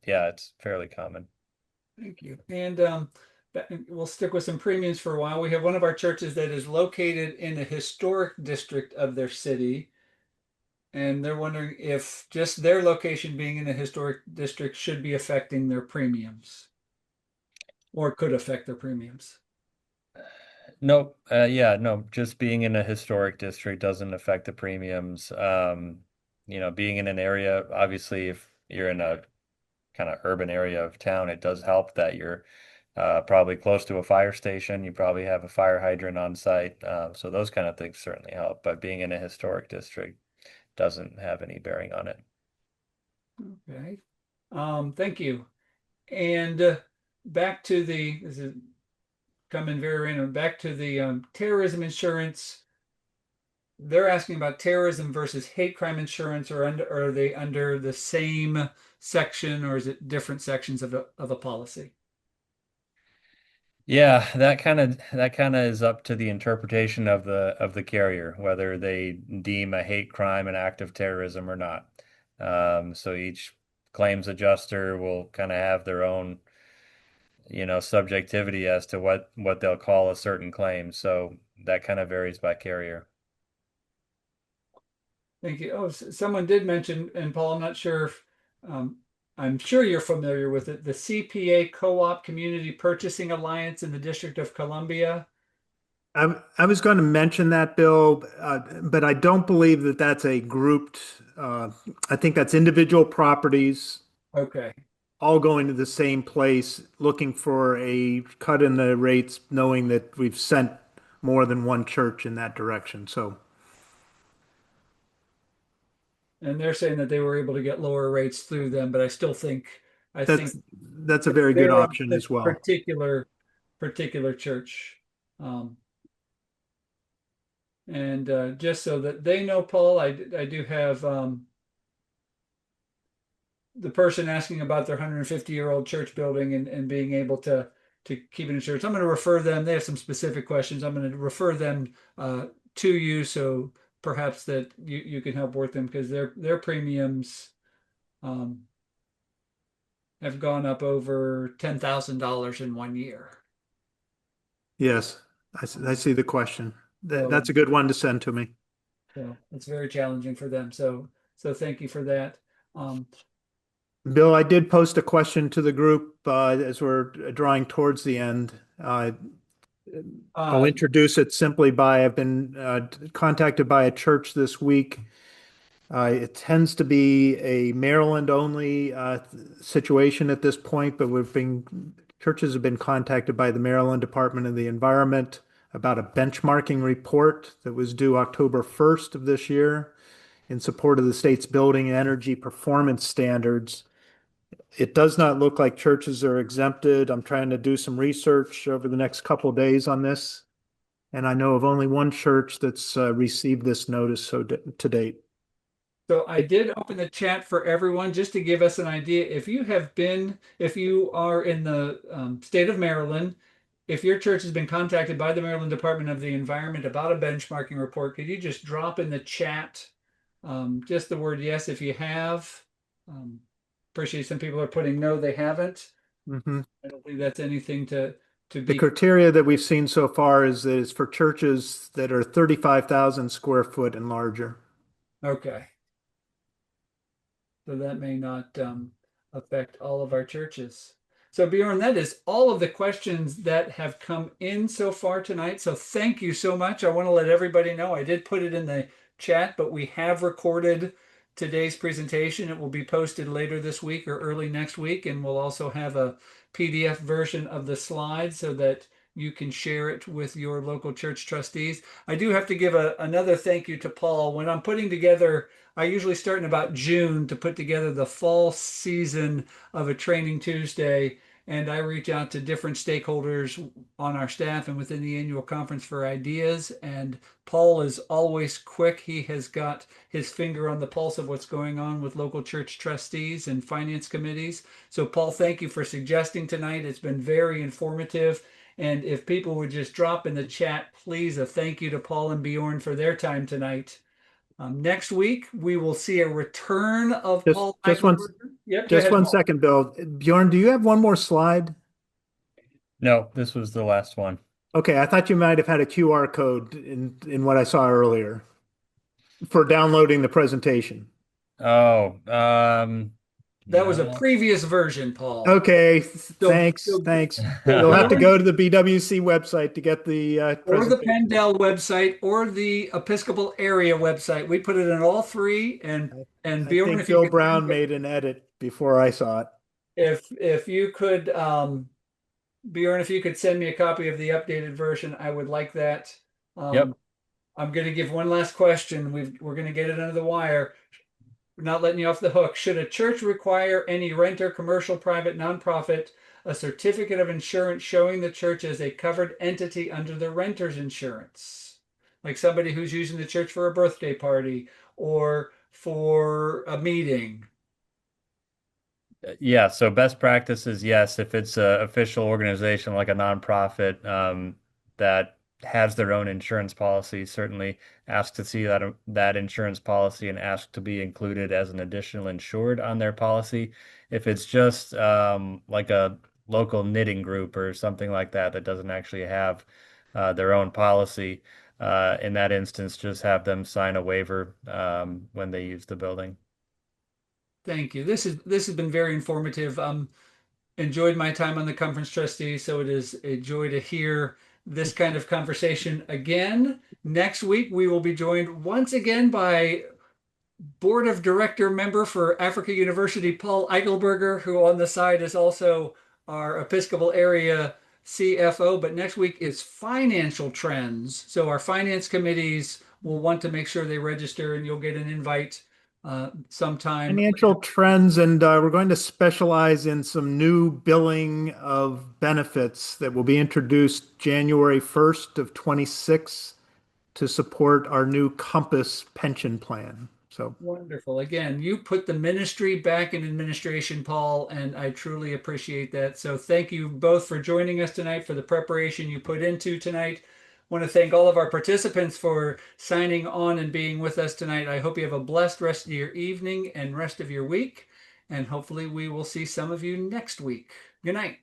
yeah, it's fairly common. Thank you. And we'll stick with some premiums for a while. We have one of our churches that is located in a historic district of their city, and they're wondering if just their location being in a historic district should be affecting their premiums or could affect their premiums. Nope. Yeah, no, just being in a historic district doesn't affect the premiums. Being in an area, obviously, if you're in a kind of urban area of town, it does help that you're probably close to a fire station. You probably have a fire hydrant on site. So those kind of things certainly help. But being in a historic district doesn't have any bearing on it. Okay. Thank you. And back to this is coming very random, back to the terrorism insurance. They're asking about terrorism versus hate crime insurance, or are they under the same section, or is it different sections of a policy? Yeah, that kind of is up to the interpretation of the carrier, whether they deem a hate crime an act of terrorism or not. So each claims adjuster will kind of have their own, subjectivity as to what they'll call a certain claim. So that kind of varies by carrier. Thank you. Oh, someone did mention, and Paul, I'm not sure if, I'm sure you're familiar with it, the CPA Co-op Community Purchasing Alliance in the District of Columbia. I was going to mention that, Bill, but I don't believe that that's a grouped. I think that's individual properties Okay. all going to the same place, looking for a cut in the rates, knowing that we've sent more than one church in that direction. So And they're saying that they were able to get lower rates through them, but I think that's a it's very good their option as well. particular church. Um, and just so that they know, Paul, I do have the person asking about their 150-year-old church building and being able to keep it insured. So I'm going to refer them. They have some specific questions. I'm going to refer them to you, so perhaps that you can help work them, because their premiums um, have gone up over $10,000 in 1 year. Yes, I see the question. So That's a good one to send to me. it's very challenging for them. So thank you for that. Um, Bill, I did post a question to the group as we're drawing towards the end. I'll uh, introduce it simply by I've been contacted by a church this week. It tends to be a Maryland only situation at this point, but churches have been contacted by the Maryland Department of the Environment about a benchmarking report that was due October 1st of this year in support of the state's building and energy performance standards. It does not look like churches are exempted. I'm trying to do some research over the next couple of days on this, and I know of only one church that's received this notice to date. So I did open the chat for everyone just to give us an idea. If you are in the state of Maryland, if your church has been contacted by the Maryland Department of the Environment about a benchmarking report, could you just drop in the chat just the word yes if you have? Um, Appreciate some people are putting no, they haven't. Mhm. I don't think that's anything to The be criteria that we've seen so far is that it's for churches that are 35,000 square foot and larger. okay. So that may not affect all of our churches. So Bjorn, that is all of the questions that have come in so far tonight. So thank you so much. I want to let everybody know I did put it in the chat, but we have recorded today's presentation. It will be posted later this week or early next week, and we'll also have a PDF version of the slides so that you can share it with your local church trustees. I do have to give another thank you to Paul. When I'm putting together, I usually start in about June to put together the fall season of a Training Tuesday, and I reach out to different stakeholders on our staff and within the annual conference for ideas. And Paul is always quick. He has got his finger on the pulse of what's going on with local church trustees and finance committees. So, Paul, thank you for suggesting tonight. It's been very informative. And if people would just drop in the chat, please, a thank you to Paul and Bjorn for their time tonight. Next week, we will see a return of Just, Paul just one, Eichelberger. Yep, go just ahead, one Paul. second, Bill. Bjorn, do you have one more slide? No, this was the last one. Okay, I thought you might have had a QR code in what I saw earlier for downloading the presentation. Oh, That was a no. previous version, Paul. Okay, So, thanks, so, thanks. so You'll have to Bjorn go to the BWC website to get the or the presentation. Pendel website or the Episcopal area website. We put it in all three. And I Bjorn, think if you Bill could Brown made an edit before I saw it. if you could Bjorn, if you could send me a copy of the updated version, I would like that. Yep. Um, I'm going to give one last question. We're going to get it under the wire. We're not letting you off the hook. Should a church require any renter, commercial, private, nonprofit, a certificate of insurance showing the church as a covered entity under the renter's insurance? Like somebody who's using the church for a birthday party or for a meeting. Yeah, so best practices, yes, if it's a official organization like a nonprofit that has their own insurance policy, certainly ask to see that insurance policy and ask to be included as an additional insured on their policy. If it's just like a local knitting group or something like that that doesn't actually have their own policy, in that instance, just have them sign a waiver when they use the building. Thank you. This has been very informative. Enjoyed my time on the conference trustee, so it is a joy to hear this kind of conversation again. Next week, we will be joined once again by board of director member for Africa University, Paul Eichelberger, who on the side is also our Episcopal area CFO. But next week is financial trends. So our finance committees will want to make sure they register, and you'll get an invite sometime Financial later. trends, and we're going to specialize in some new billing of benefits that will be introduced January 1st of 26 to support our new Compass pension plan. So Wonderful. Again, you put the ministry back in administration, Paul, and I truly appreciate that. So thank you both for joining us tonight, for the preparation you put into tonight. I want to thank all of our participants for signing on and being with us tonight. I hope you have a blessed rest of your evening and rest of your week, and hopefully we will see some of you next week. Good night.